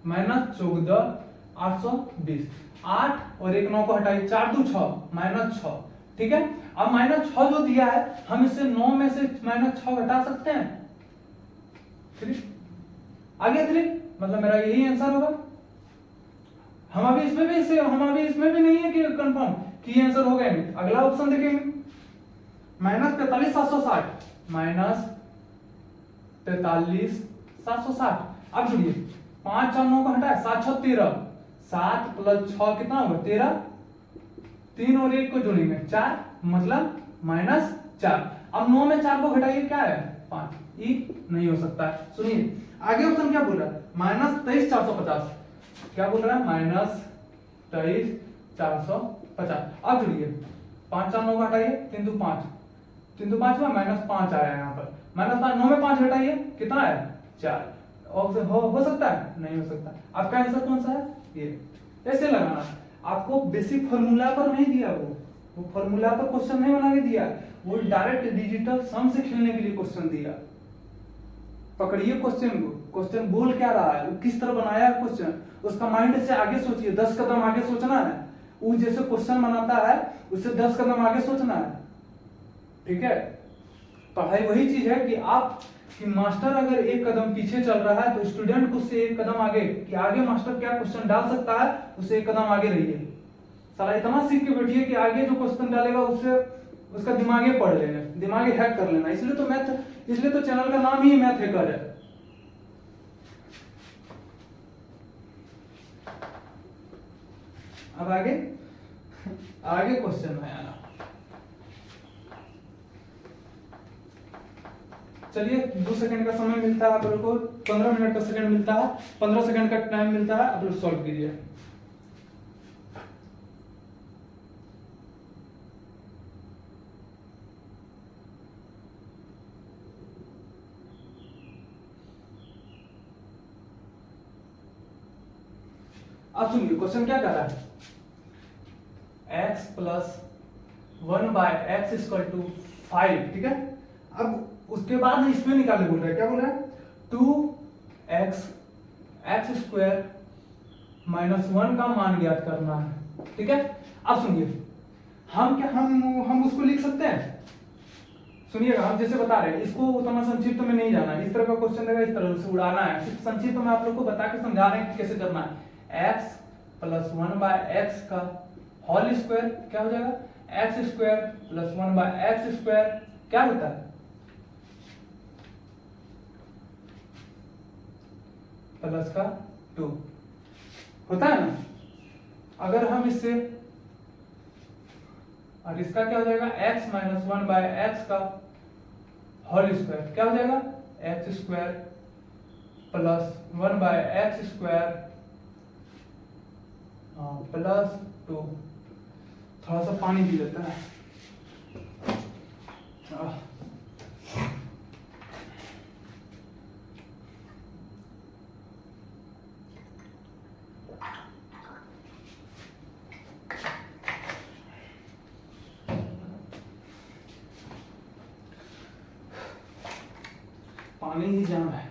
A: -14820, 8 और 1 9 को हटाइए, 4 2 6 -6, ठीक है। अब -6 जो दिया है, हम इससे 9 में से -6 घटा सकते हैं 3, आ गया 3, मतलब मेरा यही आंसर होगा। हम अभी इसमें भी नहीं है कि कंफर्म कि ये आंसर हो गया नहीं। अगला ऑप्शन देखेंगे, -43,760, -43,760। अब जुड़िए, 5 और 9 को हटाए, 7 6 13, 7 + 6 कितना होगा 13, 3 और 1 को जोड़ेंगे 4, मतलब -4। अब 9 में 4 को घटाइए, क्या है 5, ई नहीं हो सकता है। सुनिए आगे ऑप्शन क्या बोल रहा है, -23,450, क्या बोल रहा है -23,450। अब जुड़िए, 5 और 9 को हटाइए, 3 2 5, 3 2 5 हुआ, -5 आया यहाँ पर, -5, 9 में 5 घटाइए, कितना है 4। ऑप्शन हो सकता है, नहीं हो सकता। आपका आंसर कौन सा है, ये। ऐसे लगाना, आपको बेसिक फॉर्मूला पर नहीं दिया, वो फॉर्मूला पर क्वेश्चन नहीं बना के दिया, वो डायरेक्ट डिजिटल सम से खेलने के लिए क्वेश्चन दिया। पकड़िए क्वेश्चन को, क्वेश्चन बोल क्या रहा है, वो किस तरह बनाया है क्वेश्चन, उसका माइंड से आगे सोचिए, 10 कदम आगे सोचना है। वो जैसे क्वेश्चन बनाता है उससे 10 कदम आगे सोचना है, ठीक है। पढ़ाई वही चीज है कि आप कि मास्टर अगर 1 कदम पीछे चल रहा है तो स्टूडेंट को उससे 1 कदम आगे, कि आगे मास्टर क्या क्वेश्चन डाल सकता है, उससे 1 कदम आगे रहिए। साला इतना सीख के बैठिए कि आगे जो क्वेश्चन डालेगा उससे उसका दिमागे पढ़ लेना, दिमागे हैक कर लेना। इसलिए तो चैनल का नाम ही मैथ हैकर है। अब आगे क्वेश्चन में आना, चलिए 2 सेकंड का समय मिलता है आप लोग को, 15 मिनट का सेकंड मिलता है, 15 सेकंड का टाइम मिलता है, आप लोग सॉल्व कीजिए। अब सुनिए क्वेश्चन क्या कर रहा है, x + 1/x = 5, ठीक है। अब उसके बाद इसमें निकाले बोल रहा है, क्या बोल रहा है 2x x² - 1 का मान ज्ञात करना है, ठीक है। अब सुनिए, हम उसको लिख सकते हैं। सुनिएगा, हम जैसे बता रहे हैं, इसको उतना संक्षिप्त में नहीं जाना है, इस तरह का क्वेश्चन देगा, इस तरह से उड़ाना है। सिर्फ संक्षिप्त में आप लोग को बता के समझा रहे हैं कि कैसे करना है। x + 1/x का होल स्क्वायर क्या हो जाएगा, x² + 1/x² क्या होता है +2 होता है ना। अगर हम इससे, और इसका क्या हो जाएगा x - 1/x का होल स्क्वायर क्या हो जाएगा, x² + 1/x² +2। थोड़ा सा पानी पी लेता है। पानी ही जान है,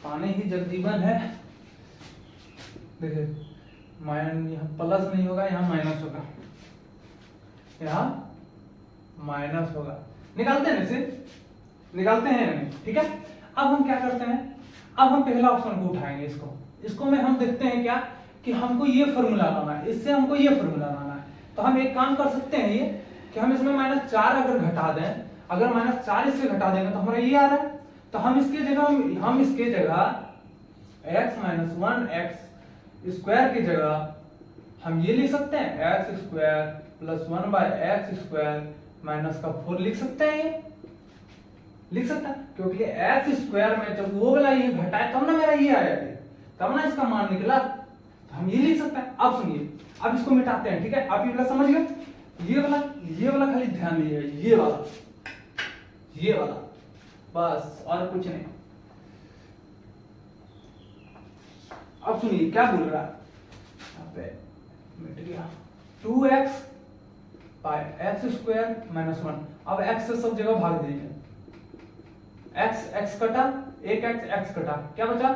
A: पानी ही जगजीवन है। देखिए यहाँ प्लस नहीं होगा, यहाँ माइनस होगा, यहाँ माइनस होगा। निकालते हैं इसे, निकालते हैं नहीं, ठीक है। अब हम क्या करते हैं, अब हम पहला ऑप्शन को उठाएंगे, इसको में हम देखते हैं क्या कि हमको ये फॉर्मूला लाना है, इससे हमको ये फॉर्मूला लाना है। तो हम एक काम कर सकते हैं ये कि हम इसमें -4 अगर घटा दें, अगर -4 इससे घटा देंगे तो हमारा ये आ रहा है। तो हम इसके जगह x - 1x² की जगह हम ये लिख सकते हैं x² + 1/x² -4 लिख सकते हैं। ये लिख सकता है क्योंकि x² में जब वो वाला ये घटाए तब ना मेरा ये आया, तब ना इसका मान निकला, तो हम ये लिख सकते हैं। अब सुनिए, अब इसको मिटाते हैं, ठीक है। आप ये वाला समझ गए, ये वाला खाली ध्यान दीजिए, ये वाला बस, और कुछ नहीं। अब सुनिए क्या बोल रहा है, यहाँ पे मिट गया, 2x/x² - 1। अब x से सब जगह भाग दीजिए, x कटा, एक x कटा, क्या बचा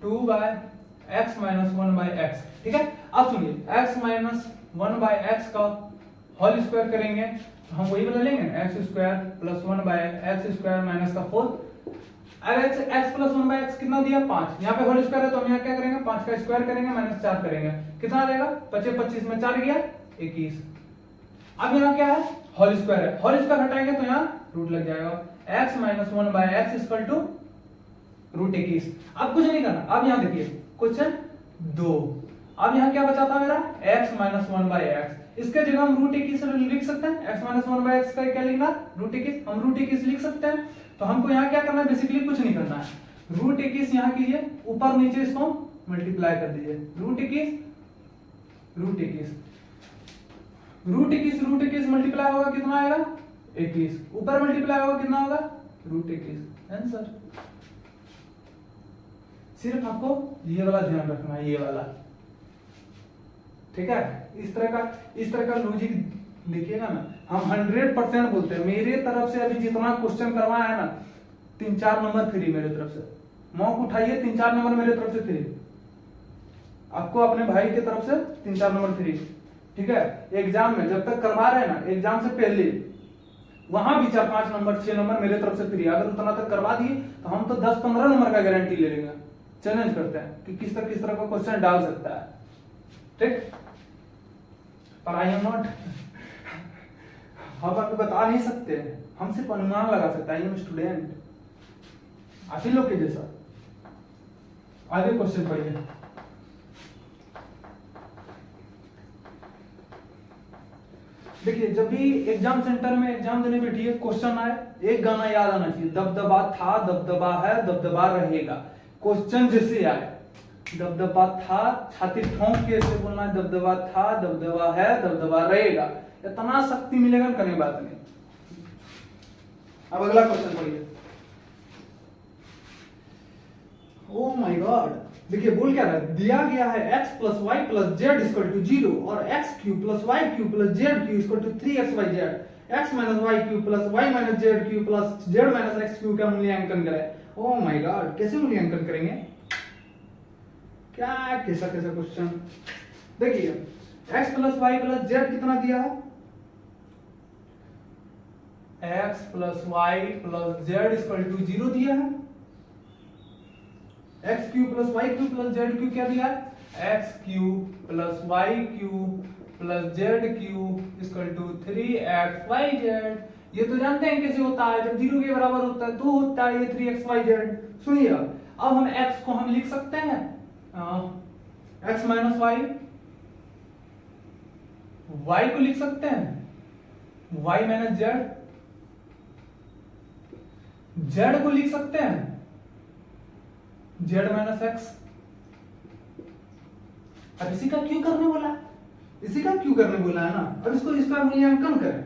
A: 2x - 1/x, ठीक है। अब सुनिए x - 1/x का होल स्क्वायर करेंगे तो हम वही बना लेंगे x square plus 1 by x square minus का 4। अब x प्लस 1 बाय एक्स कितना दिया 5, यहाँ पे होल स्क्वायर है तो हम यहाँ क्या करेंगे 5 का स्क्वायर करेंगे माइनस 4 करेंगे, कितना आ जाएगा 25 25 में 4 गया 21। अब यहाँ क्या है होल स्क्वायर है, होल स्क्वायर हटाएंगे तो यहाँ रूट लग जाएगा, x minus 1 by x equal to root 21। अब कुछ नहीं करना, अब यहाँ देखिए क्वेश्चन 2, अब यहाँ क्या बचा था मेरा x माइनस 1 बाय एक्स, इसके जगह हम रूट 21 लिख सकते हैं, x माइनस 1 बाय एक्स का क्या लिखना रूट 21, हम रूट 21 लिख सकते हैं। तो हमको यहाँ क्या करना है बेसिकली कुछ नहीं करना है, रूट 21 यहाँ कीजिए ऊपर नीचे इसको मल्टीप्लाई कर दीजिए, रूट 21 मल्टीप्लाई होगा कितना आएगा 21, ऊपर मल्टीप्लाई होगा कितना होगा रूट 21, आंसर। सिर्फ आपको ये वाला ध्यान रखना है, ये वाला, ठीक है। इस तरह का लॉजिक देखिएगा ना, हम 100% बोलते हैं, मेरे तरफ से अभी जितना क्वेश्चन करवाया है ना 3-4 नंबर फ्री मेरे तरफ से, मौक उठाइए 3-4 नंबर मेरे तरफ से फ्री, आपको अपने भाई की तरफ से 3-4 नंबर फ्री, ठीक है। एग्जाम में जब तक करवा रहे हैं ना, एग्जाम से पहले वहां भी 4-5 नंबर 6 नंबर मेरे तरफ से फ्री, अगर उतना तक करवा दिए तो हम तो 10-15 नंबर का गारंटी ले लेंगे, चैलेंज करते हैं कि किस तरह का क्वेश्चन डाल सकता है, ठीक। पर आई एम नॉट, हम आपको बता नहीं सकते, हम सिर्फ अनुमान लगा सकते हैं, आई एम स्टूडेंट, आप ही लोग के जैसा। आगे क्वेश्चन पढ़िए, देखिए जब भी एग्जाम सेंटर में एग्जाम देने बैठिए क्वेश्चन आए, एक गाना याद आना चाहिए, दबदबा था दबदबा है दबदबा रहेगा। क्वेश्चन जैसे आए दबदबा था, छाती ठोंक के ऐसे बोलना है दबदबा था दबदबा है दबदबा रहेगा, इतना शक्ति मिलेगा करने बात नहीं। अब अगला क्वेश्चन पढ़िए, ओह माय गॉड, देखिए बोल क्या रहा है, दिया गया है x plus y plus z equal to 0 और x cube plus y cube plus z cube equal to 3xyz, x minus y cube plus y minus z cube plus z minus x cube का मूल्यांकन करें। Oh my God, कैसे मूल्यांकन करेंगे, क्या कैसा question. देखिए x plus y plus z कितना दिया है, x plus y plus z equal to 0 दिया है, x cube plus y cube plus z cube क्या दिया है, x cube plus y cube plus z cube equal to 3xyz। ये तो जानते हैं कैसे होता है, जब 0 के बराबर होता है तो होता है ये 3xyz। सुनिए अब हम x को हम लिख सकते हैं x माइनस वाई, y को लिख सकते हैं y माइनस जेड, z को लिख सकते हैं z माइनस एक्स। अब इसी का क्यों करने बोला, इसी का क्यों करने बोला है ना, अब इसका मूल्यांकन करें।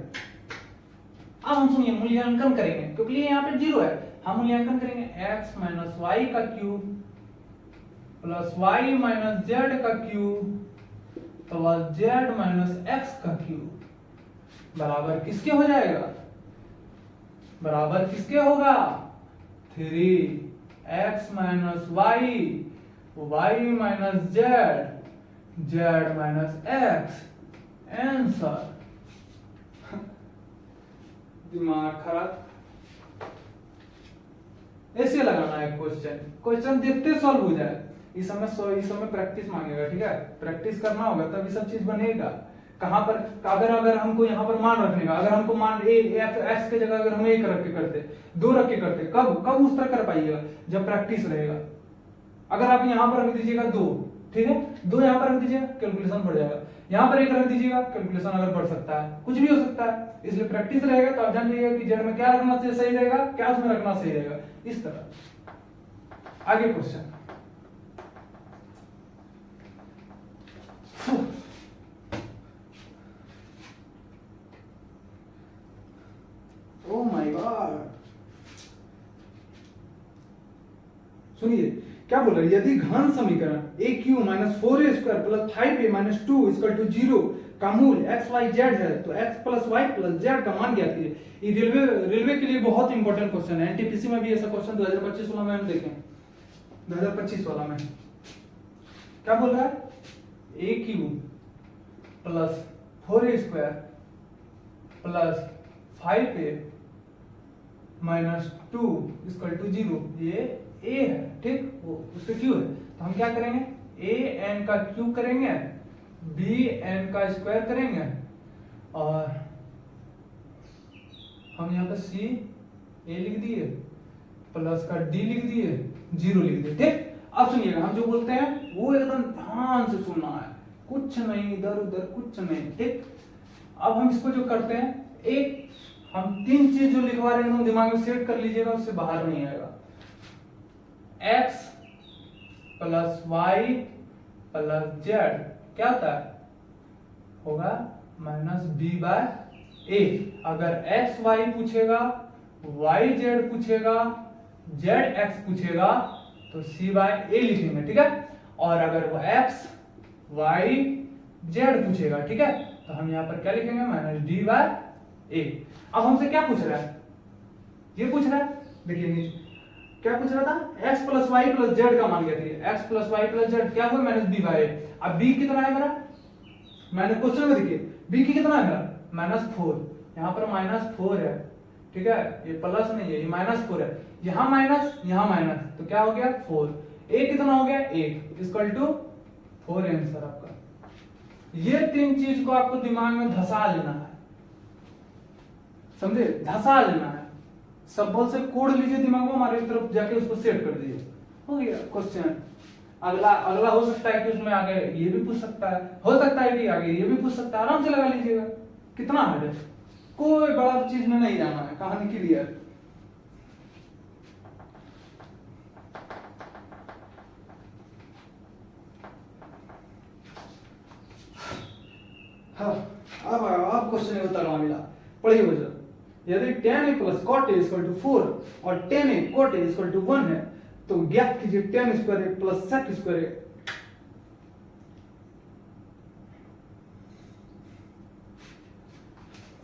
A: अब हम सुनिए मूल्यांकन करेंगे क्योंकि यहाँ पे 0 है, हम मूल्यांकन करेंगे x माइनस वाई का cube plus y minus z का cube plus z minus x का क्यूब बराबर किसके हो जाएगा, बराबर किसके होगा 3x minus y y minus z z minus x, answer. दिमाग खराब, ऐसे लगाना है क्वेश्चन, क्वेश्चन देखते सॉल्व हो जाए। इस समय प्रैक्टिस मांगेगा, ठीक है, प्रैक्टिस करना होगा तभी सब चीज बनेगा। कहां पर अगर हमको यहाँ पर मान रखने का, अगर हमको मान एक्स के जगह अगर हम 1 रख के करते 2 रख के करते, कब उस तरह कर पाइएगा जब प्रैक्टिस रहेगा। अगर आप यहाँ पर रख दीजिएगा 2, ठीक है, 2 यहाँ पर रख दीजिएगा कैलकुलेशन बढ़ जाएगा, यहाँ पर 1 रख दीजिएगा कैलकुलेशन अगर बढ़ सकता है, कुछ भी हो सकता है। इसलिए प्रैक्टिस रहेगा तो आप जान जाइएगा कि जेड में क्या रखना सही रहेगा, क्या उसमें रखना सही रहेगा, इस तरह। आगे क्वेश्चन, ओह माय गॉड, सुनिए क्या बोल रहा है, यदि घन समीकरण a cube minus 4a square plus 5a minus 2 equal to 0 का मूल एक्स वाई जेड है तो x plus y plus z का मान ज्ञात कीजिए। ये रेलवे के लिए बहुत इंपॉर्टेंट क्वेश्चन है, एनटीपीसी में भी ऐसा क्वेश्चन 2025 वाला में हम देखें, 2025 वाला में क्या बोल रहा है, a Q plus 4a square plus 5a minus 2 equal to 0, ये a है, ठीक, वो उसके q है, तो हम क्या करेंगे, a n का क्यूब करेंगे, b n का स्क्वायर करेंगे, और हम यहाँ पे c a लिख दिए प्लस का d लिख दिए, 0 लिख दिए, ठीक। अब सुनिएगा, हम जो बोलते हैं वो एकदम ध्यान से सुनना है, कुछ नहीं इधर उधर कुछ नहीं, ठीक। अब हम इसको जो करते हैं, एक हम 3 चीज जो लिखवा रहे हैं एकदम दिमाग में सेट कर लीजिएगा, उससे बाहर नहीं आएगा। x plus y plus z क्या होता है, होगा माइनस बी बाय ए। अगर एक्स वाई पूछेगा, वाई जेड पूछेगा, जेड एक्स पूछेगा तो सी बाय ए लिखेंगे, ठीक है। और अगर वो एक्स वाई जेड पूछेगा, ठीक है, तो हम यहाँ पर क्या लिखेंगे, माइनस डी बाय ए। अब हमसे क्या पूछ रहा है, ये पूछ रहा है, देखिए नीचे क्या पूछ रहा था, x plus y plus z का मान क्या था, x plus y plus z क्या हुआ, माइनस बी बाय ए। अब b कितना है मेरा, मैंने क्वेश्चन में देखिए b की कितना है मेरा, माइनस 4, यहाँ पर माइनस 4 है, ठीक है, ये प्लस नहीं है, ये माइनस 4 है, यहाँ माइनस, तो क्या हो गया 4, a कितना हो गया 8 इक्वल टू 4 आंसर आपका। ये 3 चीज को आपको दिमाग में धसा लेना है, समझे, धसा लेना है, सब बॉल से कोड लीजिए दिमाग में, हमारी तरफ जाके उसको सेट कर दीजिए, हो गया क्वेश्चन। अगला हो सकता है कि उसमें आगे ये भी पूछ सकता है, हो सकता है कि आगे ये भी पूछ सकता है, आराम से लगा लीजिएगा, कितना हार्ड है, कोई बड़ा चीज में नहीं जाना है, कहानी क्लियर। हाँ, अब क्वेश्चन को तरवा मिला, पढ़िए बच्चों, यदि tan a plus cot a equal to 4 और tan a cot a equal to 1 है, तो ज्ञात कीजिए tan square a plus sec square a।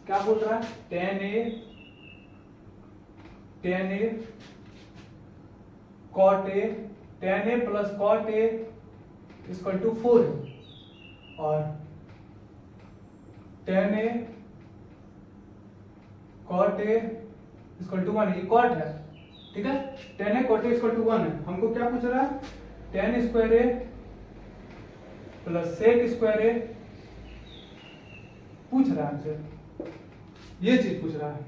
A: क्या बोल रहा है, tan a cot a, tan a plus cot a equal to 4 है, और tan a cot a equal to 1, ये cot है, ठीक है, tan a cot a equal to 1 है। हमको क्या पूछ रहा है, tan square a plus sec square a पूछ रहा है हमसे, ये चीज पूछ रहा है।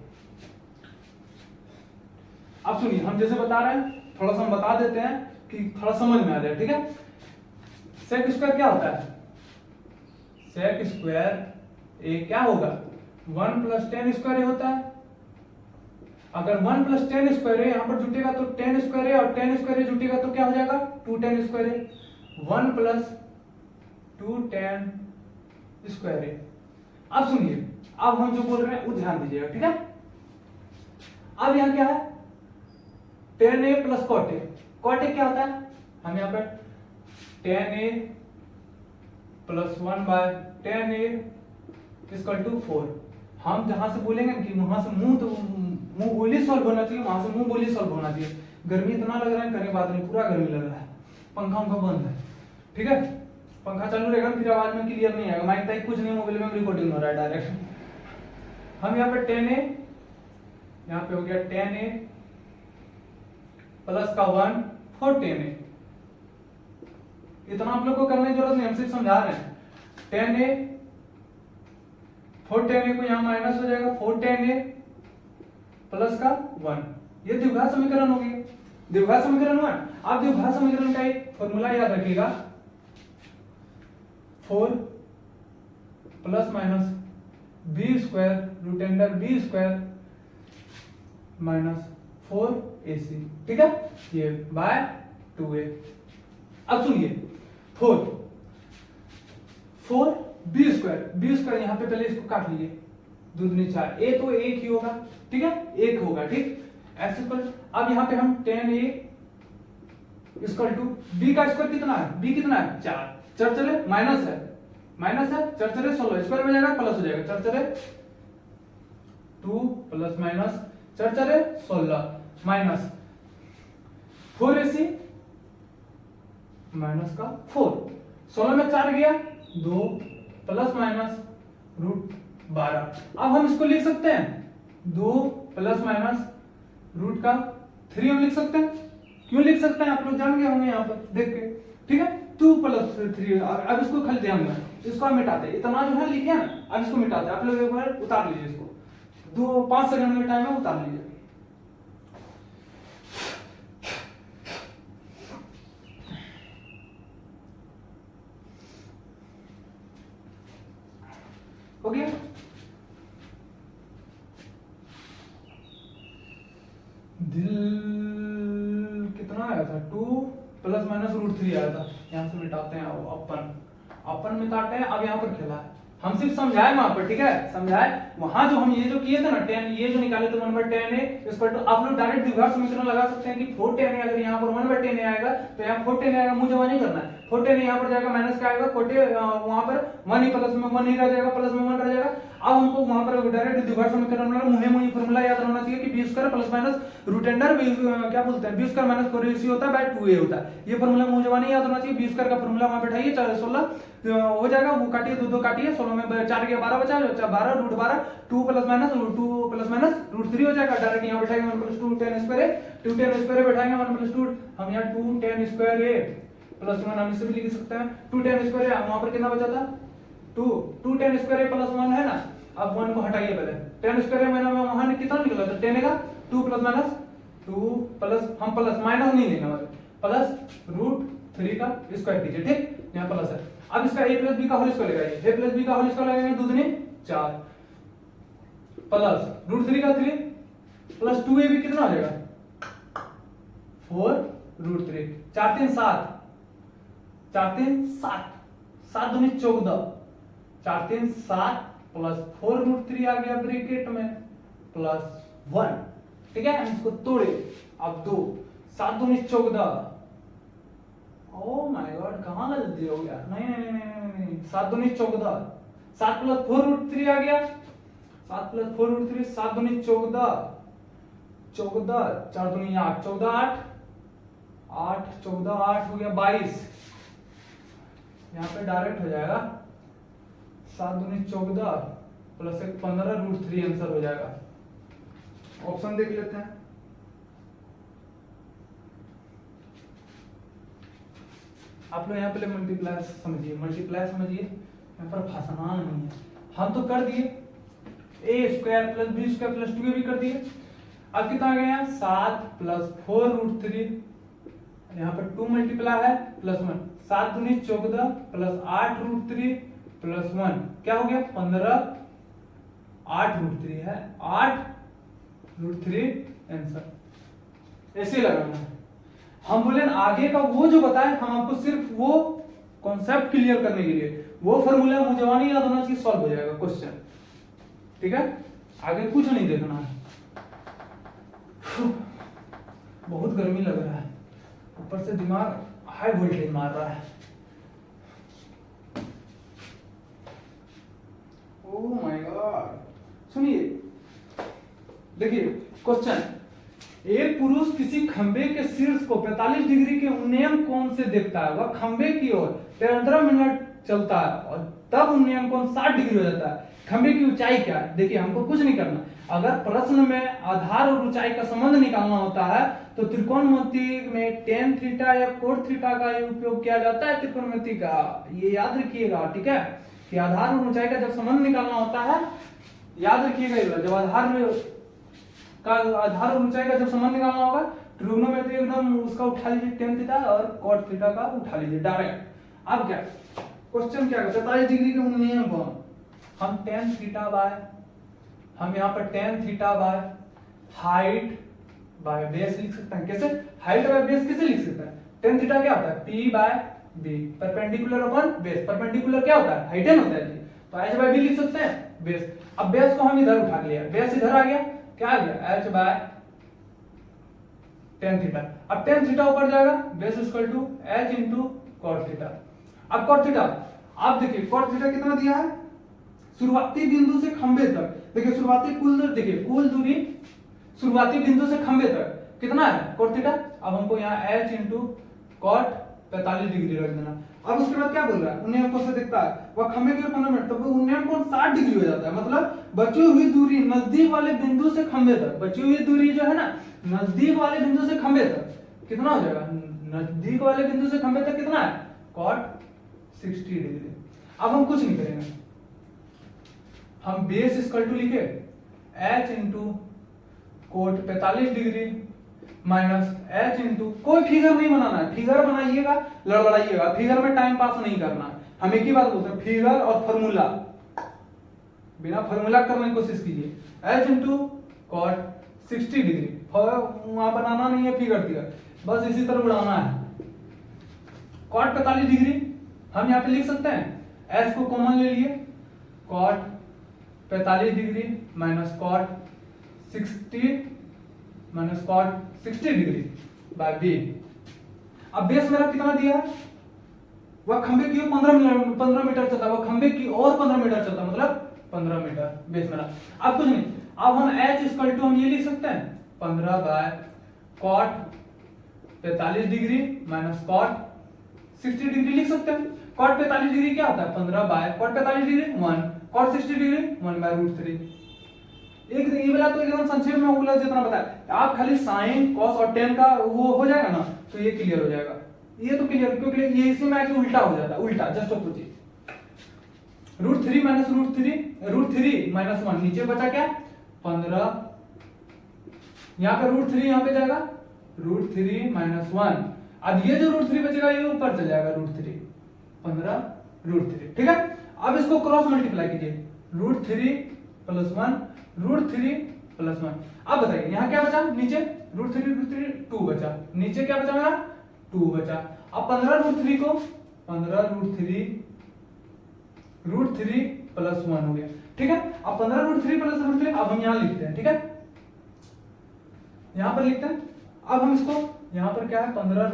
A: अब सुनिए, हम जैसे बता रहे हैं थोड़ा सा हम बता देते हैं कि थोड़ा समझ में आ जाए, ठीक है। sec स्क्वायर क्या होता है, sec स्क्वायर a क्या होगा, 1 प्लस tan स्क्वायर a होता है। अगर 1 प्लस tan स्क्वायर a यहाँ पर जुटेगा तो tan स्क्वायर a, और tan स्क्वायर a जुटेगा तो क्या हो जाएगा 2 tan square a, 1 plus 2 tan square a। अब सुनिए, अब हम जो बोल रहे हैं वो ध्यान दीजिएगा, ठीक है। अब यहाँ क्या है, tan a plus cot a, cot a क्या होता है, हम यहाँ पर tan a plus 1 by tan a equal to 4। हम जहां से बोलेंगे कि वहां से मुंह बोली सॉल्व होना चाहिए, वहां से मुंह बोली सॉल्व होना चाहिए। गर्मी इतना लग रहा है, करने बात नहीं, पूरा गर्मी लग रहा है, पंखा उनका बंद है, ठीक है, पंखा चालू रहेगा फिर आवाज में क्लियर नहीं आएगा, माइक तक कुछ नहीं, मोबाइल में रिकॉर्डिंग हो रहा है डायरेक्ट। हम यहाँ पे tan a, यहाँ पे हो गया tan a प्लस का 1 4 tan a, इतना आप लोग को करने की जरूरत नहीं, हम सिर्फ समझा रहे हैं। tan a 4 tan a को यहाँ माइनस हो जाएगा, 4 tan a प्लस का 1, ये द्विघात समीकरण हो गया, द्विघात समीकरण हुआ। आप द्विघात समीकरण का एक फॉर्मूला याद रखिएगा, 4 plus minus B square root under B square minus 4ac, ठीक है, ये बाय 2a। अब सुनिए, 4 बी स्क्वायर यहाँ पे पहले इसको काट लीजिए, 2 दूनी 4, a तो एक ही होगा, ठीक है, एक होगा, ठीक, x इक्वल। अब यहाँ पे हम tan a equal to b का स्क्वायर कितना है, b कितना है 4, चर चले माइनस है, चर चले 16, स्क्वायर में जाएगा प्लस हो जाएगा, चर चले 2 प्लस माइनस चर चले 16 माइनस 4ac माइनस का 4, 16 में 4 गया 2 प्लस माइनस रूट 12। अब हम इसको लिख सकते हैं 2 प्लस माइनस रूट का 3 हम लिख सकते हैं। क्यों लिख सकते हैं आप लोग जान गए होंगे यहाँ पर देख के, ठीक है। 2 प्लस 3, अब इसको खाली ध्यान में इसको हम मिटाते हैं, इतना जो है लिखे हैं ना, अब इसको मिटाते हैं। आप लोग एक बार उतार लीजिए इसको, 5 सेकंड में टाइम है, उतार लीजिए। हो गया? दिल कितना आया था? 2 प्लस माइनस रूट 3 आया था। यहाँ से मिटाते हैं, अपन मिटाते हैं। अब यहाँ पर खेला है, हम सिर्फ समझाए वहां पर, ठीक है, समझाए। वहां जो हम ये जो किए थे ना 10, ये जो निकाले थे 1/10 है, इस पर तो आप लोग डायरेक्ट द्विघात समीकरण लगा सकते हैं कि 410 है। अगर यहाँ पर 1/10 आएगा तो यहाँ 410 आएगा, मुझे वहां नहीं करना है। 410 यहाँ पर जाएगा, माइनस का आएगा, वहां पर 1 ही प्लस में 1 ही रह जाएगा, प्लस में 1 रह जाएगा। अब हमको वहां पर डायरेक्ट द्विघात समीकरण में मुहे फॉर्मूला याद रहना चाहिए कि b² plus minus root under क्या बोलते हैं, b² माइनस 4ac होता है बाय 2a होता है। ये फॉर्मूला मुझे वहां नहीं याद होना चाहिए। b² का फॉर्मूला वहां बैठाइए, 16 हो जाएगा, वो काटिए, 2 2 काटिए, 16 में 4 के 12 बचा, 12 रूट 12, 2 प्लस माइनस रूट 3 हो जाएगा। डायरेक्ट यहाँ बैठाएंगे 1 प्लस 2 10 स्क्वायर है, 2 10 स्क्वायर बैठाएंगे 1 प्लस 2, हम यहाँ 2 10 स्क्वायर है प्लस 1 हम इसे भी लिख सकते हैं। 2 10 स्क्वायर है, वहां पर कितना बचा था 2 10 स्क्वायर है प्लस 1 है ना। अब 1 को हटाइए, पहले 10 स्क्वायर में वहां कितना निकला था 10 का, 2 प्लस माइनस 2 प्लस, हम प्लस माइनस नहीं लेना मतलब, प्लस रूट 3 का स्क्वायर कीजिए, ठीक, यहाँ प्लस है। अब इसका a प्लस बी का होल स्क्वायर लगाइए, a प्लस बी का होल स्क्वायर लगाएंगे 2 दूनी 4 प्लस रूट 3 का 3 प्लस 2ab कितना हो जाएगा 4 रूट 3, 4 3 7, 4 3 7, 7 दूनी 14, 4 3 7 प्लस 4 रूट 3 आ गया ब्रैकेट में प्लस 1, ठीक है। हम इसको तोड़े, अब 2 7 दूनी 14, ओह माय गॉड कहां गलती हो गया, नहीं नहीं नहीं नहीं, 7 दूनी 14, 7 प्लस 4 रूट 3 आ गया, 7 प्लस 4 रूट 3, 7 दूनी 14, 14 4 दूनी 8, 14 8 8 14 8 हो गया 22, यहाँ पे डायरेक्ट हो जाएगा 7 दूनी 14 प्लस 1 15 रूट 3 आंसर हो जाएगा। ऑप्शन देख लेते हैं। आप लोग यहाँ पे मल्टीप्लाई समझिए, यहाँ पर फंसना नहीं है। हम तो कर दिए a² plus b² plus 2a भी कर दिए। अब कितना आ गया 7 प्लस 4 रूट 3, यहाँ पर 2 मल्टीप्लाई है प्लस 1, 7 दूनी 14 प्लस 8 रूट 3 प्लस 1 क्या हो गया 15, 8 रूट 3 है, 8 रूट 3 आंसर। ऐसे लगाना है। हम बोले आगे का वो जो बताए, हम आपको सिर्फ वो कॉन्सेप्ट क्लियर करने के लिए, वो फॉर्मूला मुझे वहां नहीं याद होना चाहिए, सॉल्व हो जाएगा क्वेश्चन, ठीक है। आगे कुछ नहीं देखना है। बहुत गर्मी लग रहा है, ऊपर से दिमाग हाई वोल्टेज मार रहा है। ओह माय गॉड, सुनिए, देखिए क्वेश्चन, एक पुरुष किसी खंबे के शीर्ष को 45 डिग्री के उन्नयन कोण से देखता है, वह खंबे की ओर 13 मिनट चलता है और तब उन्नयन कोण 60 डिग्री हो जाता है। खंबे की ऊंचाई क्या है? देखिए हमको कुछ नहीं करना, अगर प्रश्न में आधार और ऊंचाई का संबंध निकालना होता है तो त्रिकोणमिति में tan थीटा या cot थीटा का उपयोग किया जाता है त्रिकोणमिति का, ये याद रखिएगा, ठीक है। कि आधार और ऊंचाई का जब संबंध निकालना होता है, याद रखिएगा, जब आधार और ऊंचाई का जब संबंध निकालना होगा, ट्रिग्नोमेट्री एकदम उसका उठा लीजिए tan थीटा और cot थीटा का उठा लीजिए डायरेक्ट। अब क्या क्वेश्चन क्या है, 45 डिग्री के उन्नयन कोण, हम tan थीटा बाय, हम यहाँ पर tan theta by height by base लिख सकते हैं। कैसे हाइट बाय बेस कैसे लिख सकते हैं? tan थीटा क्या होता है p by b, perpendicular upon base. Perpendicular क्या होता है? हाइटेन होता है जी, तो h बाय b लिख सकते हैं बेस। अब बेस को हम इधर उठा लिया, बेस इधर आ गया, क्या आ गया h बाय tan थीटा। अब tan थीटा ऊपर जाएगा, base equal to h into cot theta. अब cot थीटा, आप देखिए cot थीटा कितना दिया है, शुरुआती बिंदु से खंबे तक, देखिए शुरुआती कुल दूरी, देखिए कुल दूरी शुरुआती बिंदु से खंबे तक कितना है cot थीटा। अब हमको यहाँ h इनटू cot 45 डिग्री रख देना। अब उसके बाद क्या बोल रहा है, उन्हें हमको से देखता है वह खंभे की ओर 15 मीटर, तब उन्नयन कोण 60 डिग्री हो जाता है। मतलब बची हुई दूरी नजदीक वाले बिंदु से खंभे तक, बची हुई दूरी जो है ना नजदीक वाले बिंदु से खंभे तक कितना हो जाएगा, नजदीक वाले बिंदु से खंभे तक कितना है, cot 60 डिग्री। अब हम कुछ नहीं करेंगे, हम बेस इक्वल टू लिखे h into coat 45 degree minus h into, कोई फिगर नहीं बनाना है, फिगर बनाइएगा लड़बड़ाइएगा, फिगर में टाइम पास नहीं करना। हम एक ही बात बोलते हैं, फिगर और फॉर्मूला, बिना फॉर्मूला करने की कोशिश कीजिए। h इंटू कॉट 60 डिग्री, वहां बनाना नहीं है फिगर फिगर, बस इसी तरह उड़ाना है। कॉट 45 डिग्री हम यहाँ पे लिख सकते हैं, h को कॉमन ले लिए, cot 45 degree minus cot 60 minus cot 60 degree by B. अब बेस मेरा कितना दिया है, वह खंबे की ओर 15 मीटर चलता है, वह खंबे की ओर 15 मीटर चलता है, मतलब 15 मीटर बेस मेरा। अब कुछ नहीं, अब हम h इक्वल टू हम ये लिख सकते हैं 15 by cot 45 degree minus cot 60 degree लिख सकते हैं। कॉट 45 डिग्री क्या होता है, 15 by cot 45 degree 1, cot 60 degree 1 by root 3। एक ये वाला तो एकदम संक्षेप में होगा जितना बताया, आप खाली साइन कॉस और टेन का वो हो जाएगा ना तो ये क्लियर हो जाएगा, ये तो क्लियर, क्योंकि ये इसी में आके उल्टा हो जाता है, उल्टा just opposite. Root 3 minus root 3 minus 1, नीचे बचा क्या 15, यहाँ पे रूट 3 यहाँ पे जाएगा रूट 3 माइनस 1। अब ये जो रूट 3 बचेगा ये ऊपर चल जाएगा रूट 3, 15 रूट 3, ठीक है। अब इसको क्रॉस मल्टीप्लाई कीजिए, रूट 3 प्लस 1 रूट 3 प्लस 1। अब बताइए यहाँ क्या बचा, नीचे रूट 3 2 बचा, नीचे क्या बचा मेरा 2 बचा। अब 15 रूट 3 को 15 रूट 3 प्लस 1 हो गया, ठीक है। अब 15 रूट 3 प्लस रूट 3 अब हम यहाँ लिखते हैं, ठीक है, यहाँ पर लिखते हैं। अब हम इसको यहाँ पर क्या है 15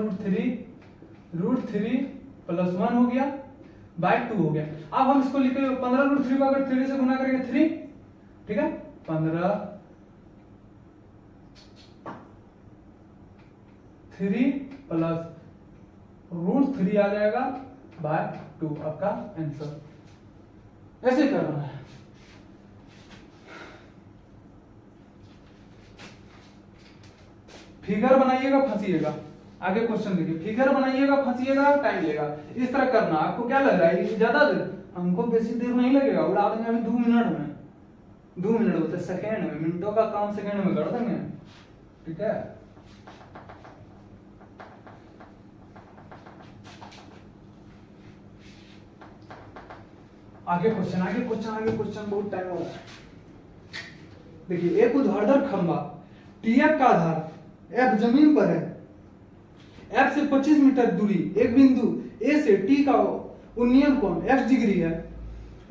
A: रूट 3 प्लस 1 हो गया बाय 2 हो गया। अब हम इसको लिखे 15 रूट 3 को अगर 3 से गुना करेंगे 3, ठीक है, 15 3 प्लस रूट 3 आ जाएगा बाय 2, आपका आंसर। ऐसे करना है। फिगर बनाइएगा फंसिएगा, आगे क्वेश्चन देखिए, फिगर बनाइएगा फंसिएगा टाइम लेगा, इस तरह करना। आपको क्या लग रहा है ये ज्यादा देर, हमको बेसी देर नहीं लगेगा, उड़ा देंगे अभी 2 मिनट में, 2 मिनट बोलते सेकेंड में, मिनटों का काम सेकेंड में कर देंगे, ठीक है। आगे क्वेश्चन बहुत टाइम हो रहा है। देखिए एक ऊर्ध्वाधर खंभा टीएफ का आधार एफ जमीन पर है, एफ से 25 मीटर दूरी एक बिंदु ए से टी का उन्नयन कोण x डिग्री है,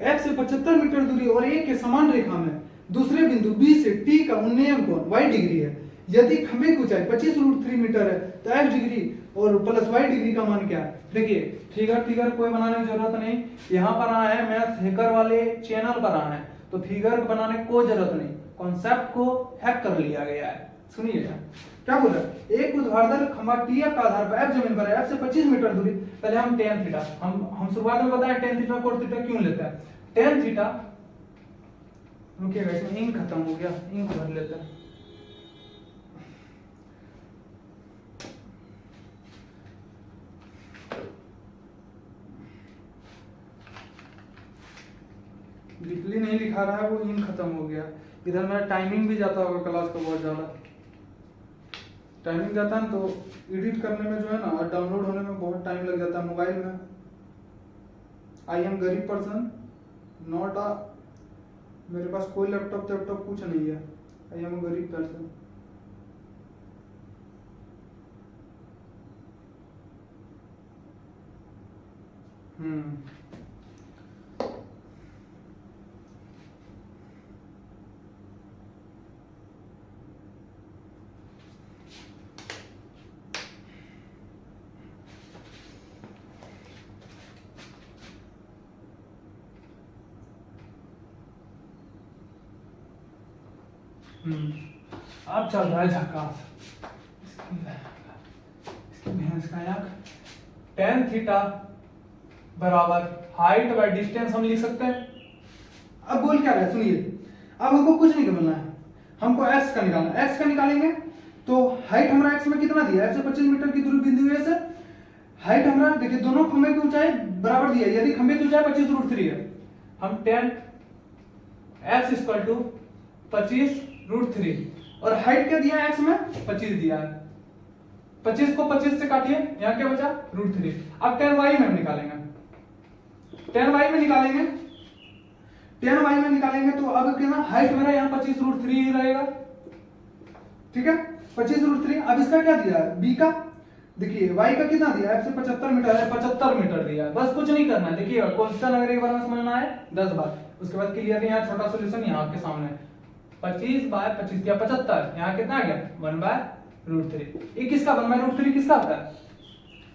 A: एफ से 75 मीटर दूरी और ए के समान रेखा में दूसरे बिंदु बी से टी का उन्नयन कोण y डिग्री है। यदि खंभे की ऊंचाई 25 रूट 3 मीटर है तो x डिग्री और प्लस y डिग्री का मान क्या है। देखिए फिगर कोई बनाने की जरूरत नहीं, यहाँ पर आए हैं मैथ हैकर वाले चैनल पर आए हैं तो फिगर बनाने की कोई जरूरत नहीं, कॉन्सेप्ट को हैक कर लिया गया है। सुनिएगा क्या बोल रहा है, एक ऊर्ध्वाधर खंभा टीएफ का आधार पर एफ जमीन पर है, एफ से 25 मीटर दूरी। पहले हम टेन थीटा, हम शुरुआत में बताएं टेन थीटा कोण थीटा क्यों लेते हैं। टेन थीटा, रुकिएगा इसमें इंक खत्म हो गया, इंक भर लेते हैं। डिप्ली नहीं लिखा रहा है, वो इंक खत्म हो गया। इधर मेरा टाइमिंग भी जाता होगा क्लास का, बहुत ज्यादा टाइमिंग जाता है ना, तो एडिट करने में जो है ना और डाउनलोड होने में बहुत टाइम लग जाता है मोबाइल में। आई एम गरीब पर्सन, नॉट अ, मेरे पास कोई लैपटॉप कुछ नहीं है, आई एम गरीब पर्सन। अब चल रहा है झकास, इसकी भैंस का आंख। टेन थीटा बराबर हाइट बाय डिस्टेंस हम लिख सकते हैं।
B: अब बोल क्या रहा है सुनिए, अब हमको कुछ नहीं करना है, हमको x का निकालना है। x का निकालेंगे तो हाइट हमारा x में कितना दिया है, 125 मीटर की दूरी बिंदु ए से हाइट हमारा देखिए दोनों खंभे की ऊंचाई बराबर दी है। यदि खंभे की ऊंचाई 25√3 है, हम tan x इक्वल टू 25√3 और हाइट क्या दिया है x में 25 दिया है। 25 को 25 से काटिए, यहाँ क्या बचा √3। अब tan y में हम निकालेंगे, tan y में निकालेंगे, tan y में निकालेंगे तो अब क्या ना हाइट मेरा यहाँ 25√3 ही रहेगा, ठीक है 25√3। अब इसका क्या दिया है b का, देखिए y का कितना दिया है, 75 मीटर है, 75 मीटर दिया है। बस कुछ नहीं करना है, देखिए कांस्टेंट अगर एक बार में समझना है 10 बार, उसके बाद क्लियर यहाँ छोटा सॉल्यूशन यहाँ आपके सामने 25/25 या 75, यहाँ कितना आ गया 1/√3। ये किसका 1/√3 किसका आता है,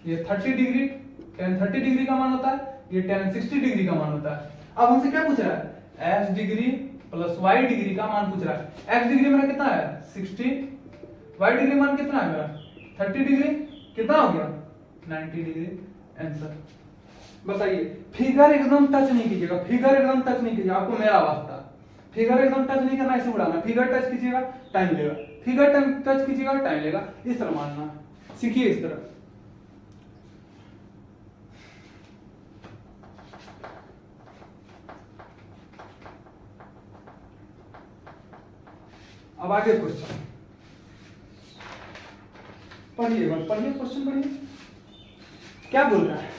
B: ये 30 डिग्री, tan 30 डिग्री का मान होता है, ये tan 60 डिग्री का मान होता है। अब हमसे क्या पूछ रहा है, x degree plus y degree का मान पूछ रहा है। x डिग्री मेरा कितना है 60, y डिग्री मान कितना है मेरा 30 डिग्री, कितना हो गया 90 डिग्री आंसर। बताइए, फिगर एकदम टच नहीं कीजिएगा, फिगर एकदम टच नहीं कीजिएगा, आपको मेरा वास्ता फिगर एकदम टच नहीं करना, ऐसे उड़ाना। फिगर टच कीजिएगा टाइम लेगा, फिगर टच कीजिएगा टाइम लेगा, इस तरह मानना सीखिए इस तरह। अब आगे क्वेश्चन पढ़िए, पढ़िए क्वेश्चन पढ़िए क्या बोल रहा है।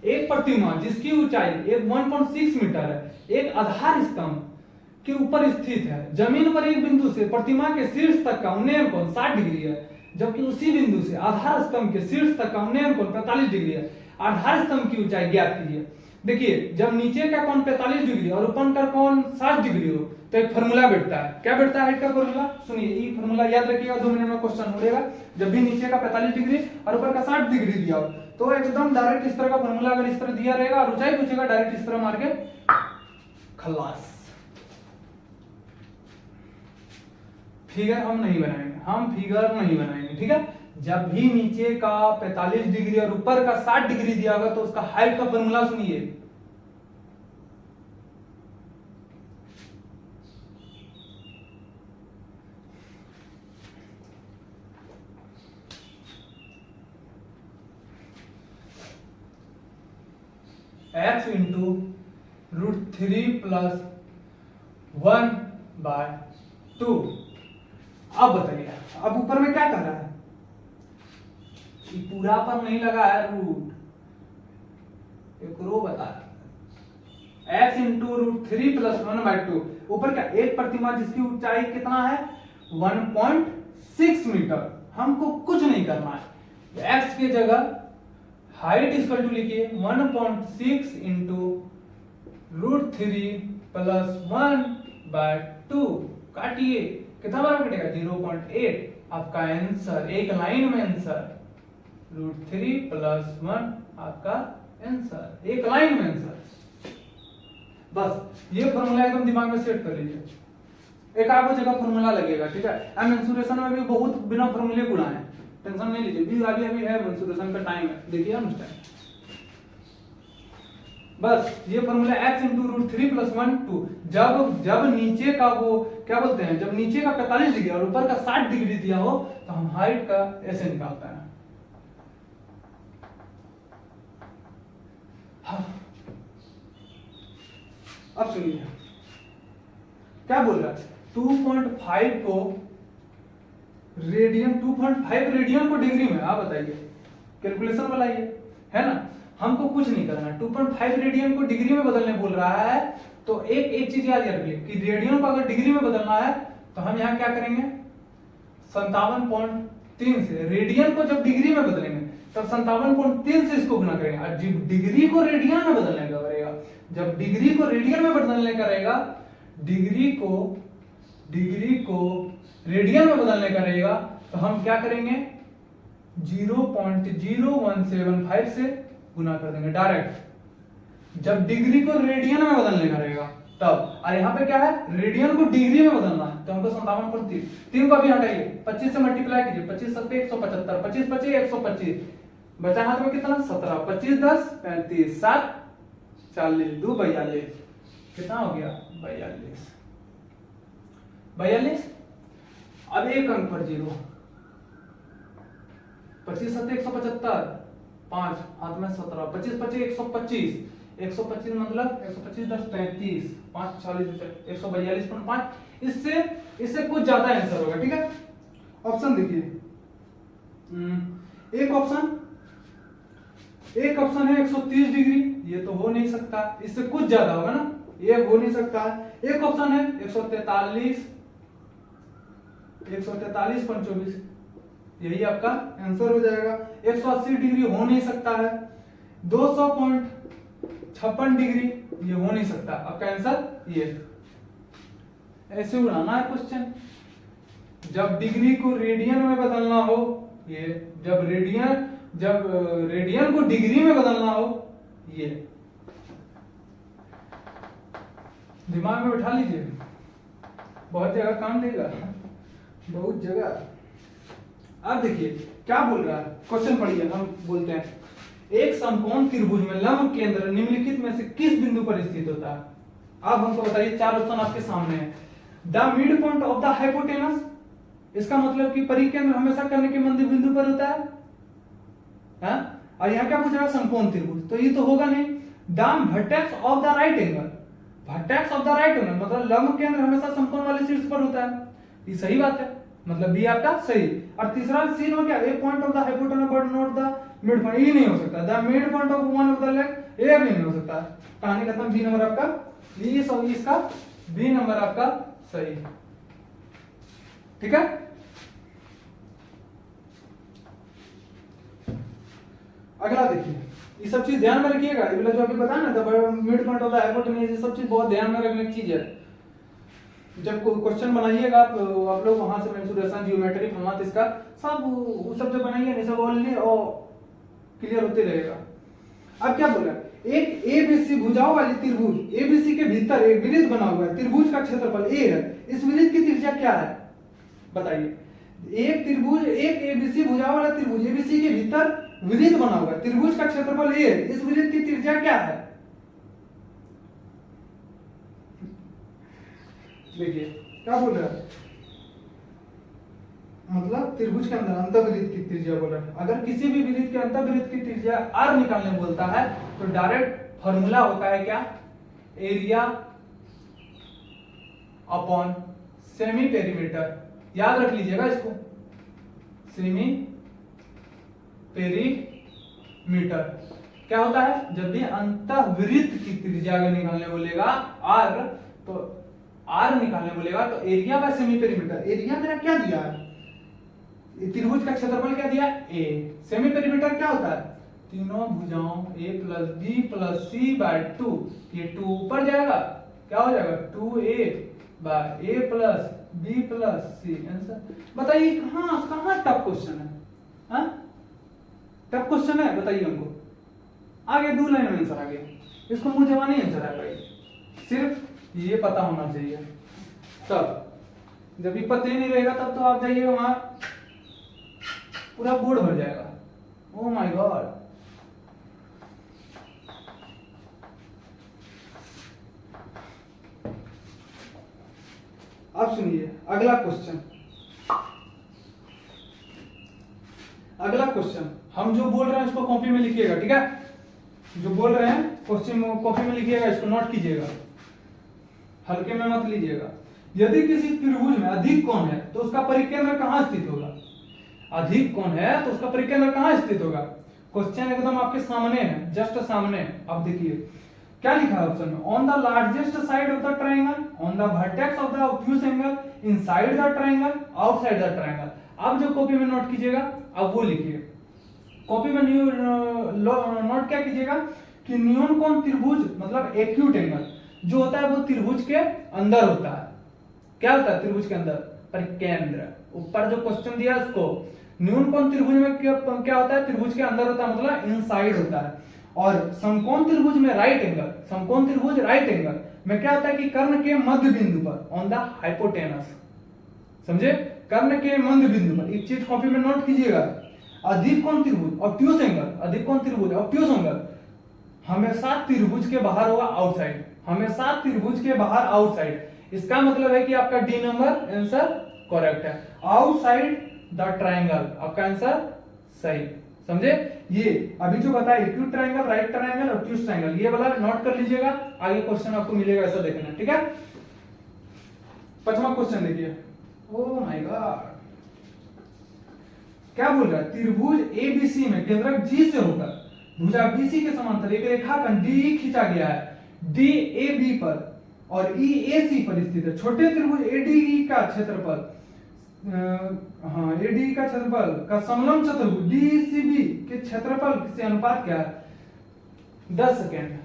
B: एक प्रतिमा जिसकी ऊंचाई 1.6 मीटर है, एक आधार स्तंभ के ऊपर स्थित है। जमीन पर एक बिंदु से प्रतिमा के शीर्ष तक का उन्नयन कोण 60 डिग्री है, जबकि उसी बिंदु से आधार स्तंभ के शीर्ष तक का उन्नयन कोण 45 डिग्री है। आधार स्तंभ की ऊंचाई ज्ञात कीजिए। देखिए, जब नीचे का कोण 45 डिग्री और ऊपर का कोण 60 डिग्री हो तो एक फार्मूला बैठता है। क्या बैठता है हाइट का फार्मूला, सुनिए ये फार्मूला याद रखिएगा, 2 मिनट में क्वेश्चन हो जाएगा। जब भी नीचे का 45 डिग्री और ऊपर का 60 डिग्री दिया हो तो एकदम डायरेक्ट इस तरह का फार्मूला अगर इस तरह दिया रहेगा और ऊंचाई पूछेगा डायरेक्ट इस तरह मार के खलास। फिगर हम नहीं बनाएंगे, हम फिगर नहीं बनाएंगे, ठीक है। जब भी नीचे का 45 डिग्री और ऊपर का 60 डिग्री दिया होगा तो उसका हाइट का फार्मूला सुनिए, x इंटू √3 प्लस 1/2। अब बताइए, अब ऊपर में क्या कर रहा है, पूरा पर नहीं लगा है रूट, एक रो बता रहा है। x इंटू √3 प्लस 1/2, ऊपर क्या एक प्रतिमा जिसकी ऊंचाई कितना है 1.6 मीटर। हमको कुछ नहीं करना है, x की जगह हाइट इक्वल टू लिखिए 1.6 इंटू √3 प्लस 1/2, काटिए कितना बार कटेगा 0.8। आपका आंसर एक लाइन में आंसर √3 प्लस 1 आपका आंसर एक लाइन में आंसर। बस ये फॉर्मूला एकदम दिमाग में सेट कर लीजिए, एक आपको जगह फॉर्मूला लगेगा, ठीक है। मेंसुरेशन में भी बहुत बिना फॉर्मूले गुणा है, टेंशन नहीं लीजिए, भी अभी है मेंसुरेशन का टाइम है, देखिए हम उस टाइम बस ये फॉर्मूला x इंटू √3 प्लस 1/2। जब नीचे का वो क्या बोलते हैं, जब नीचे का 45 डिग्री और ऊपर का 60 डिग्री दिया हो तो हम हाइट का ऐसे निकालते हैं। हाँ। अब सुनिए क्या बोल रहा है, 2.5 को रेडियन, 2.5 रेडियन को डिग्री में, आप बताइए कैलकुलेशन बनाइए, है ना। हमको कुछ नहीं करना, 2.5 रेडियन को डिग्री में बदलने बोल रहा है तो एक चीज याद रखिए कि रेडियन को अगर डिग्री में बदलना है तो हम यहाँ क्या करेंगे 57.3 से। रेडियन को जब डिग्री में बदलेंगे तब 57.3 से इसको गुना करेंगे, और जब डिग्री को रेडियन में बदलने का करेगा, जब डिग्री को रेडियन में बदलने का रहेगा, डिग्री को रेडियन में बदलने का रहेगा तो हम क्या करेंगे 0.0175 से गुना कर देंगे डायरेक्ट। जब डिग्री को रेडियन में बदलने का रहेगा तब, और यहाँ पे क्या है रेडियन को डिग्री में बदलना है तो हमको 57.3 को अभी हटाइए, 25 से मल्टीप्लाई कीजिए, 25 7 175, 25 25 125, बचा हाथ में कितना 17, 25 10 35 7 40 2 42, कितना हो गया 42। 42। अब एक अंक पर 0, 25 7 175, 5 हाथ में 17, 25 25 125, 125 मतलब 125 10 33, 5 40 142.5। इससे कुछ ज्यादा आंसर होगा, ठीक है। ऑप्शन देखिए, एक ऑप्शन है 130 डिग्री, ये तो हो नहीं सकता, इससे कुछ ज्यादा होगा ना, ये हो नहीं सकता। एक ऑप्शन है 143.24, यही आपका आंसर हो जाएगा। 180 डिग्री हो नहीं सकता है, 200.56 डिग्री ये हो नहीं सकता, आपका आंसर ये। ऐसे उड़ाना है क्वेश्चन, जब डिग्री को रेडियन में बदलना हो, ये जब रेडियन को डिग्री में बदलना हो, ये दिमाग में बिठा लीजिए, बहुत जगह काम देगा, बहुत जगह। अब देखिए क्या बोल रहा है, क्वेश्चन पढ़िए, हम बोलते हैं एक समकोण त्रिभुज में लंब केंद्र निम्नलिखित में से किस बिंदु पर स्थित होता है। अब हमको बताइए, चार ऑप्शन आपके सामने है। The mid point of the hypotenuse, इसका मतलब कि परिकेंद्र हमेशा कर्ण के मध्य बिंदु पर होता है, हाँ? और यहाँ क्या पूछ रहा है, समकोण त्रिभुज, तो ये तो होगा नहीं। The vertex of the right angle, vertex of the right angle मतलब लंब केंद्र हमेशा समकोण वाले शीर्ष पर होता है, ये सही बात है, मतलब बी आपका सही। और तीसरा सी हो गया, a point of the hypotenuse but not the mid point, ये नहीं हो सकता। The mid point of one of the leg, ये भी नहीं हो सकता। कहानी खत्म, बी नंबर आपका, ये सब इसका बी नंबर आपका सही, ठीक है। अगला देखिए, ये सब चीज ध्यान में रखिएगा, ये वाला जो अभी बताया ना, the mid point of the hypotenuse, ये सब चीज बहुत ध्यान में रखने की चीज है। जब कोई क्वेश्चन बनाइएगा आप लोग वहां से मेंसुरेशन ज्योमेट्री फॉर्मेट इसका सब वो सब जो बनाइए नहीं, सब ऑनली और क्लियर होते रहेगा। अब क्या बोला, एक एबीसी भुजाओं वाली त्रिभुज, एबीसी के भीतर एक वृत्त बना हुआ है, त्रिभुज का क्षेत्रफल ए है, इस वृत्त की त्रिज्या क्या है, बताइए। एक त्रिभुज, एक एबीसी भुजाओं वाला त्रिभुज, एबीसी के भीतर वृत्त बना हुआ है, त्रिभुज का क्षेत्रफल ए है, इस वृत्त की त्रिज्या क्या है। देखिए क्या बोल रहा है, मतलब त्रिभुज के अंदर अंतःवृत्त की त्रिज्या बोल रहा है। अगर किसी भी वृत्त के अंतःवृत्त की त्रिज्या r निकालने बोलता है तो डायरेक्ट फॉर्मूला होता है क्या, एरिया अपॉन सेमी पेरीमीटर, याद रख लीजिएगा इसको, सेमी पेरीमीटर क्या होता है, जब भी अंतःवृत्त की त्रिज्या निकालने बोलेगा r, तो r निकालने बोलेगा तो area bye semi perimeter, area मेरा क्या दिया है, त्रिभुज का क्षेत्रफल क्या दिया a, सेमी पेरीमीटर क्या होता है, तीनों भुजाओं a plus b plus c by 2, ये 2 ऊपर जाएगा, क्या हो जाएगा 2a by a plus b plus c। Answer बताइए, कहां कहां टफ क्वेश्चन है, हाँ टफ क्वेश्चन है, बताइए हमको। आगे 2 लाइन में आंसर आ गया, इसको मुंह जमा नहीं आंसर आ भाई, सिर्फ ये पता होना चाहिए। तब जब ये पता ही नहीं रहेगा तब तो आप जाइए वहां पूरा बोर्ड भर जाएगा, ओह माय गॉड। अब सुनिए अगला क्वेश्चन, अगला क्वेश्चन हम जो बोल रहे हैं इसको कॉपी में लिखिएगा, ठीक है, जो बोल रहे हैं क्वेश्चन कॉपी में लिखिएगा, इसको नोट कीजिएगा, हल्के में मत लीजिएगा। यदि किसी त्रिभुज में अधिक कोण है तो उसका परिकेंद्र कहां स्थित होगा, अधिक कोण है तो उसका परिकेंद्र कहां स्थित होगा। क्वेश्चन एकदम आपके सामने है, जस्ट सामने। अब देखिए क्या लिखा है ऑप्शन में, on the largest side of the triangle, on the vertex of the obtuse angle, inside the triangle, outside the triangle. अब जो कॉपी में नोट कीजिएगा अब वो लिखिए, कॉपी में नोट क्या कीजिएगा कि न्यून कोण त्रिभुज मतलब एक्यूट एंगल जो होता है वो त्रिभुज के अंदर होता है, क्या होता है त्रिभुज के अंदर, परिकेंद्र। ऊपर जो क्वेश्चन दिया उसको, न्यून कोण त्रिभुज में क्या होता है, त्रिभुज के अंदर होता है, मतलब इनसाइड होता है। और समकोण त्रिभुज में राइट एंगल, समकोण त्रिभुज राइट एंगल में क्या होता है कि कर्ण के मध्य बिंदु पर, ऑन द हाइपोटेनस, समझे, कर्ण के मध्य बिंदु पर। एक चीज कॉपी में नोट कीजिएगा,
A: अधिक कोण त्रिभुज ऑब्ट्यूज एंगल, अधिक कोण त्रिभुज ऑब्ट्यूज एंगल हमेशा त्रिभुज के बाहर होगा, आउटसाइड, हमेशा त्रिभुज के बाहर आउटसाइड। इसका मतलब है कि आपका डी नंबर आंसर करेक्ट है, आउटसाइड द ट्रायंगल आपका आंसर सही। समझे? ये अभी जो बताया acute triangle, right triangle, obtuse triangle, ये वाला नोट कर लीजिएगा, आगे क्वेश्चन आपको मिलेगा ऐसा देखना, ठीक है। 5वां क्वेश्चन देखिए। ओह माय गॉड, क्या बोल रहा है, त्रिभुज एबीसी में केंद्रक जी से होकर भुजा बीसी के समांतर एक रेखाखंड डी खींचा गया है, डी ए बी पर और ई ए सी पर स्थित है। छोटे त्रिभुज एडीई का क्षेत्रफल एडी का क्षेत्रफल का समलंब चतुर्भुज डीसीबी के क्षेत्रफल से अनुपात क्या है? 10 सेकेंड।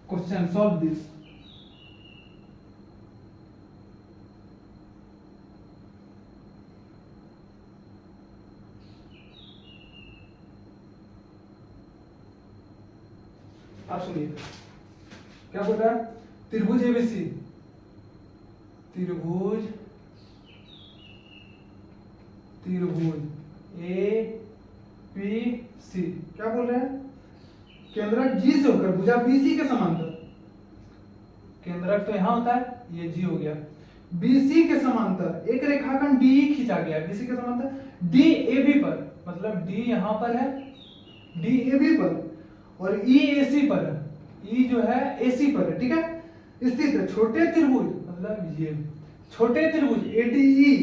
A: Question solve this. आप सुनिए क्या बोल रहा है, त्रिभुज एबीसी, त्रिभुज ए पी सी क्या बोल रहे हैं, केंद्रक जी से होकर भुजा बीसी के समांतर, केंद्रक तो यहां होता है, ये जी हो गया, बीसी के समांतर एक रेखाखंड डी खींचा गया है, बीसी के समांतर डी ए बी पर, मतलब डी यहां पर है, डी ए बी पर और ई ए सी पर है, ई जो है एसी पर है, ठीक है, स्थित है। छोटे त्रिभुज मतलब ये छोटे त्रिभुज एडीई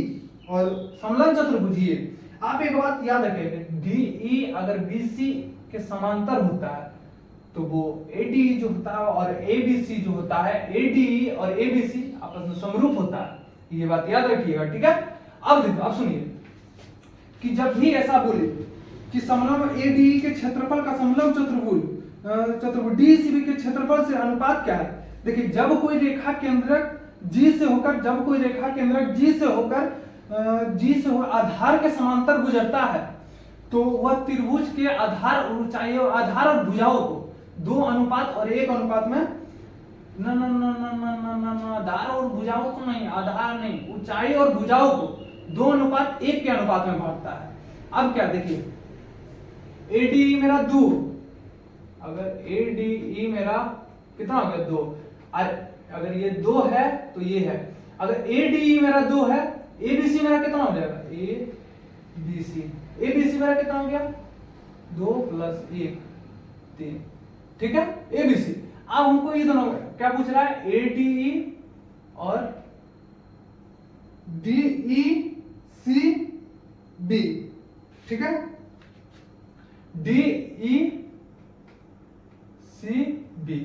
A: और समलंब चतुर्भुज ये। आप एक बात याद रखें, डीई अगर बीसी के समांतर होता है तो वो एडीई जो होता है और एबीसी जो होता है, एडीई और एबीसी आपस में समरूप होता है, ये बात याद रखिएगा, ठीक है। अब देखो, अब सुनिए कि जब भी ऐसा बोले कि समलंब एडीई के क्षेत्रफल का समलंब चतुर्भुज डीसीबी के क्षेत्रफल से अनुपात क्या है? देखिए, जब कोई रेखा केंद्रक जी से होकर आधार के समांतर गुजरता है तो वह त्रिभुज के आधार और ऊंचाई और आधार और भुजाओं को 2 अनुपात और 1 अनुपात में आधार और भुजाओं को नहीं, आधार नहीं, ऊंचाई और भुजाओं को 2 अनुपात 1 के अनुपात में बांटता है। अब क्या देखिए, एडीई मेरा 2, अगर एडीई मेरा कितना हो गया 2, अगर ये 2 है तो ये है, अगर एडीई मेरा 2 है, एबीसी मेरा कितना हो जाएगा, एबीसी मेरा कितना हो गया 2 + 1 3, ठीक है, एबीसी। अब हमको ये दोनों क्या पूछ रहा है, एडीई और डीई बी, ठीक है, डीई बी।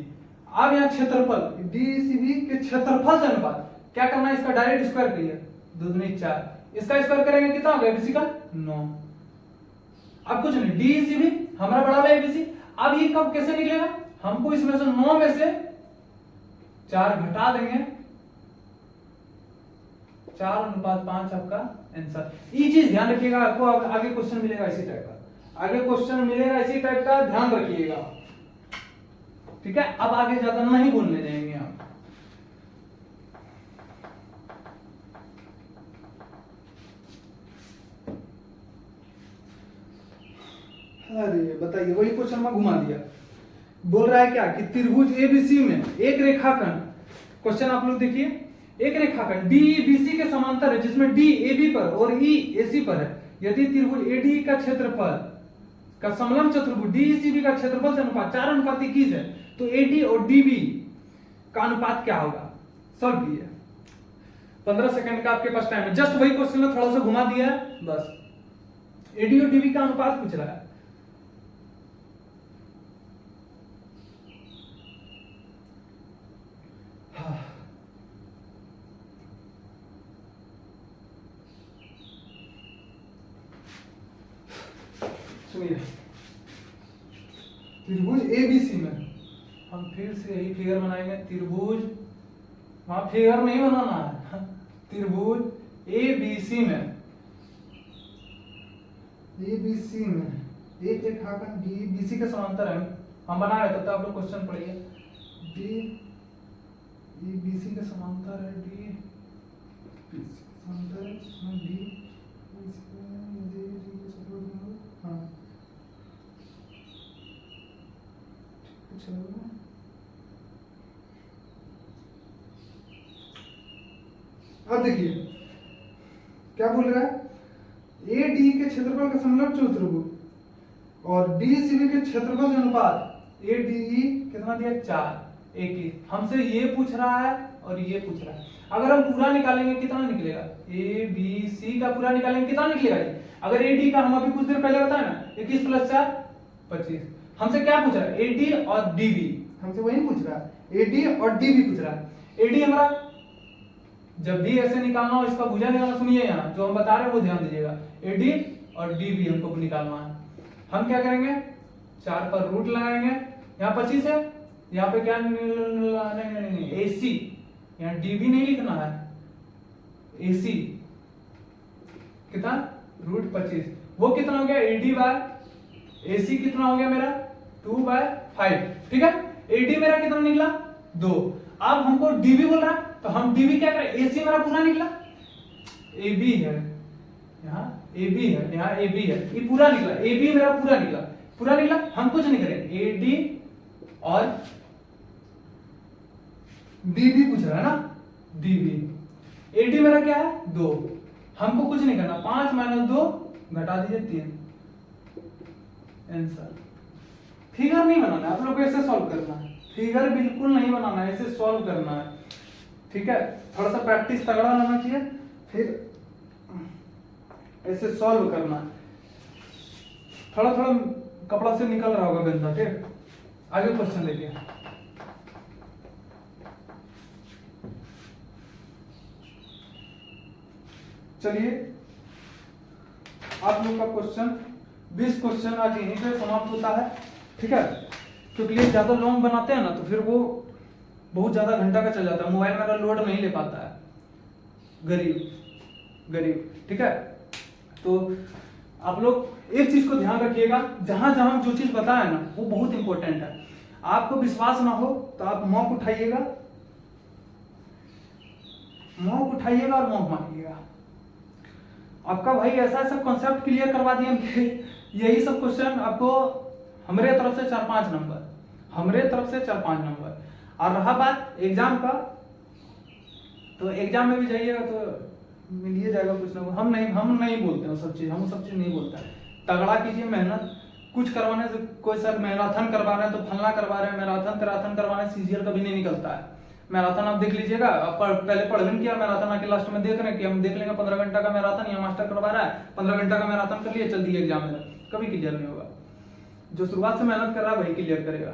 A: अब यहां क्षेत्रफल डीसीबी के क्षेत्रफल से अनुपात क्या करना है, इसका डायरेक्ट स्क्वायर करिए, 2 दूनी 4, इसका स्क्वायर करेंगे कितना हो गया एबीसी का 9। अब कुछ नहीं, डीसीबी हमारा बड़ा वाला एबीसी। अब ये कब कैसे निकलेगा, हमको इसमें से 9 में से 4 घटा देंगे, 4:5 आपका आंसर। ये चीज ध्यान रखिएगा, आपको आगे क्वेश्चन मिलेगा इसी टाइप का, आगे क्वेश्चन मिलेगा इसी टाइप का, ध्यान रखिएगा, ठीक है। अब आगे ज्यादा नहीं बोलने जाएंगे आप। अरे बताइए, वही क्वेश्चन में घुमा दिया। बोल रहा है क्या कि त्रिभुज एबीसी में एक रेखाखंड, क्वेश्चन आप लोग देखिए, एक रेखाखंड डी बीसी के समांतर है जिसमें डी एबी पर और ई एसी पर है। यदि त्रिभुज एडी का क्षेत्रफल का समलंब चतुर्भुज डीसीबी का क्षेत्रफल से अनुपात 4:21 है तो एडी और डीबी का अनुपात क्या होगा? सॉल्व कीजिए। 15 सेकंड का आपके पास टाइम है, जस्ट वही क्वेश्चन में थोड़ा सा घुमा दिया है बस। एडी और डीबी का अनुपात पूछ रहा है। सुनिए, त्रिभुज एबीसी में हम फिर से यही फिगर बनाएंगे। त्रिभुज, वहां फिगर नहीं बनाना है, त्रिभुज एबीसी में एक रेखाखंड डी बीसी के समांतर है, हम बना रहे तो आप लोग क्वेश्चन पढ़िए। डी बीसी के समांतर है, डी समांतर डी कुछ होगा। अब देखिए क्या बोल रहा है, ए डी के क्षेत्रफल का समलंब चतुर्भुज और डी सी बी के क्षेत्रफल के अनुपात ए डी ई कितना दिया 4 21। हमसे ये पूछ रहा है और ये पूछ रहा है। अगर हम पूरा निकालेंगे कितना निकलेगा, ए बी सी का पूरा निकालेंगे कितना निकलेगा जी। अगर ए डी का हम अभी कुछ देर पहले बताया ना 21 + 4 25। हमसे क्या पूछ रहा है, ए डी और डी बी, हमसे वही पूछ रहा है, ए डी और डी बी पूछ रहा है। ए डी हमारा जब भी ऐसे निकालना हो इसका भुजा निकालना, सुनिए यहाँ जो हम बता रहे हैं वो ध्यान दीजिएगा, एडी और डीबी हमको निकालना है। हम क्या करेंगे, 4 पर रूट लगाएंगे, यहाँ 25 है, यहाँ पे क्या नहीं एसी, यहाँ डीबी नहीं लिखना है, एसी कितना √25, वो कितना हो गया एडी बाय एसी कितना हो गया मेरा 2/5, ठीक है। एडी मेरा कितना निकला 2। अब हमको डीबी बोल रहा है तो हम डीबी क्या करें, एसी मेरा पूरा निकला, एबी है यहाँ, एबी है यहाँ, एबी है, ये पूरा निकला, एबी मेरा पूरा निकला, हम कुछ नहीं करें, एडी और डीबी पूछ रहा है ना, डीबी। एडी मेरा क्या है 2, हमको कुछ नहीं करना, 5 - 2 घटा दीजिए 3, आंसर। फिगर नहीं बनाना, आप लोग को ऐसे सॉल्व करना है, फिगर बिल्कुल नहीं बनाना है, ऐसे सॉल्व करना है, ठीक है। थोड़ा सा प्रैक्टिस तगड़ा होना चाहिए, फिर ऐसे सॉल्व करना है। थोड़ा थोड़ा कपड़ा से निकल रहा होगा गंदा, ठीक। आगे क्वेश्चन देखिए, चलिए आप लोग का क्वेश्चन 20 क्वेश्चन आज यहीं पे समाप्त होता है, ठीक है। क्योंकि ये ज्यादा लॉन्ग बनाते हैं ना तो फिर वो बहुत ज्यादा घंटा का चल जाता है, मोबाइल मेरा लोड नहीं ले पाता है, गरीब, ठीक है। तो आप लोग एक चीज को ध्यान रखिएगा, जहां जहां जो चीज बताया ना वो बहुत इंपॉर्टेंट है। आपको विश्वास ना हो तो आप मॉक उठाइएगा और मॉक मारिएगा। आपका भाई ऐसा ऐसा कॉन्सेप्ट क्लियर करवा दिया कि यही सब क्वेश्चन आपको हमारे तरफ से 4-5 नंबर। और रहा बात एग्जाम का, तो एग्जाम में भी जाइएगा तो मिलिए जाएगा कुछ ना कुछ। हम नहीं बोलते हैं वो सब चीज, हम वो सब चीज नहीं बोलते हैं। तगड़ा कीजिए मेहनत, कुछ करवाने से कोई सर मैराथन करवा रहे हैं तो फलना करवा रहे हैं, मैराथन करवाने से सीजीएल कभी नहीं निकलता है। मैराथन आप देख लीजिएगा, आप पहले पढ़ भी नहीं किया, मैराथन आके लास्ट में देख रहे हैं कि हम देख लेंगे 15 घंटा का मैराथन, या मास्टर करवा रहा है 15 घंटा का मैराथन कर लिए, चल दिए एग्जाम में, कभी क्लियर नहीं होगा। जो शुरुआत से मेहनत कर रहा है वही क्लियर करेगा,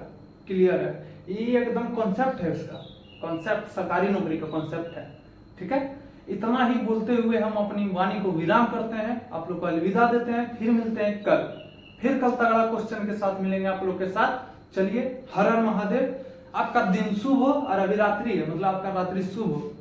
A: क्लियर है। ये एकदम कॉन्सेप्ट है, इसका कॉन्सेप्ट सरकारी नौकरी का कॉन्सेप्ट है, ठीक है। इतना ही बोलते हुए हम अपनी वाणी को विराम करते हैं, आप लोग को अलविदा देते हैं। फिर मिलते हैं फिर कल तगड़ा क्वेश्चन के साथ मिलेंगे आप लोग के साथ। चलिए, हर हर महादेव। आपका दिन शुभ हो और अभी रात्रि है, मतलब आपका रात्रि शुभ हो।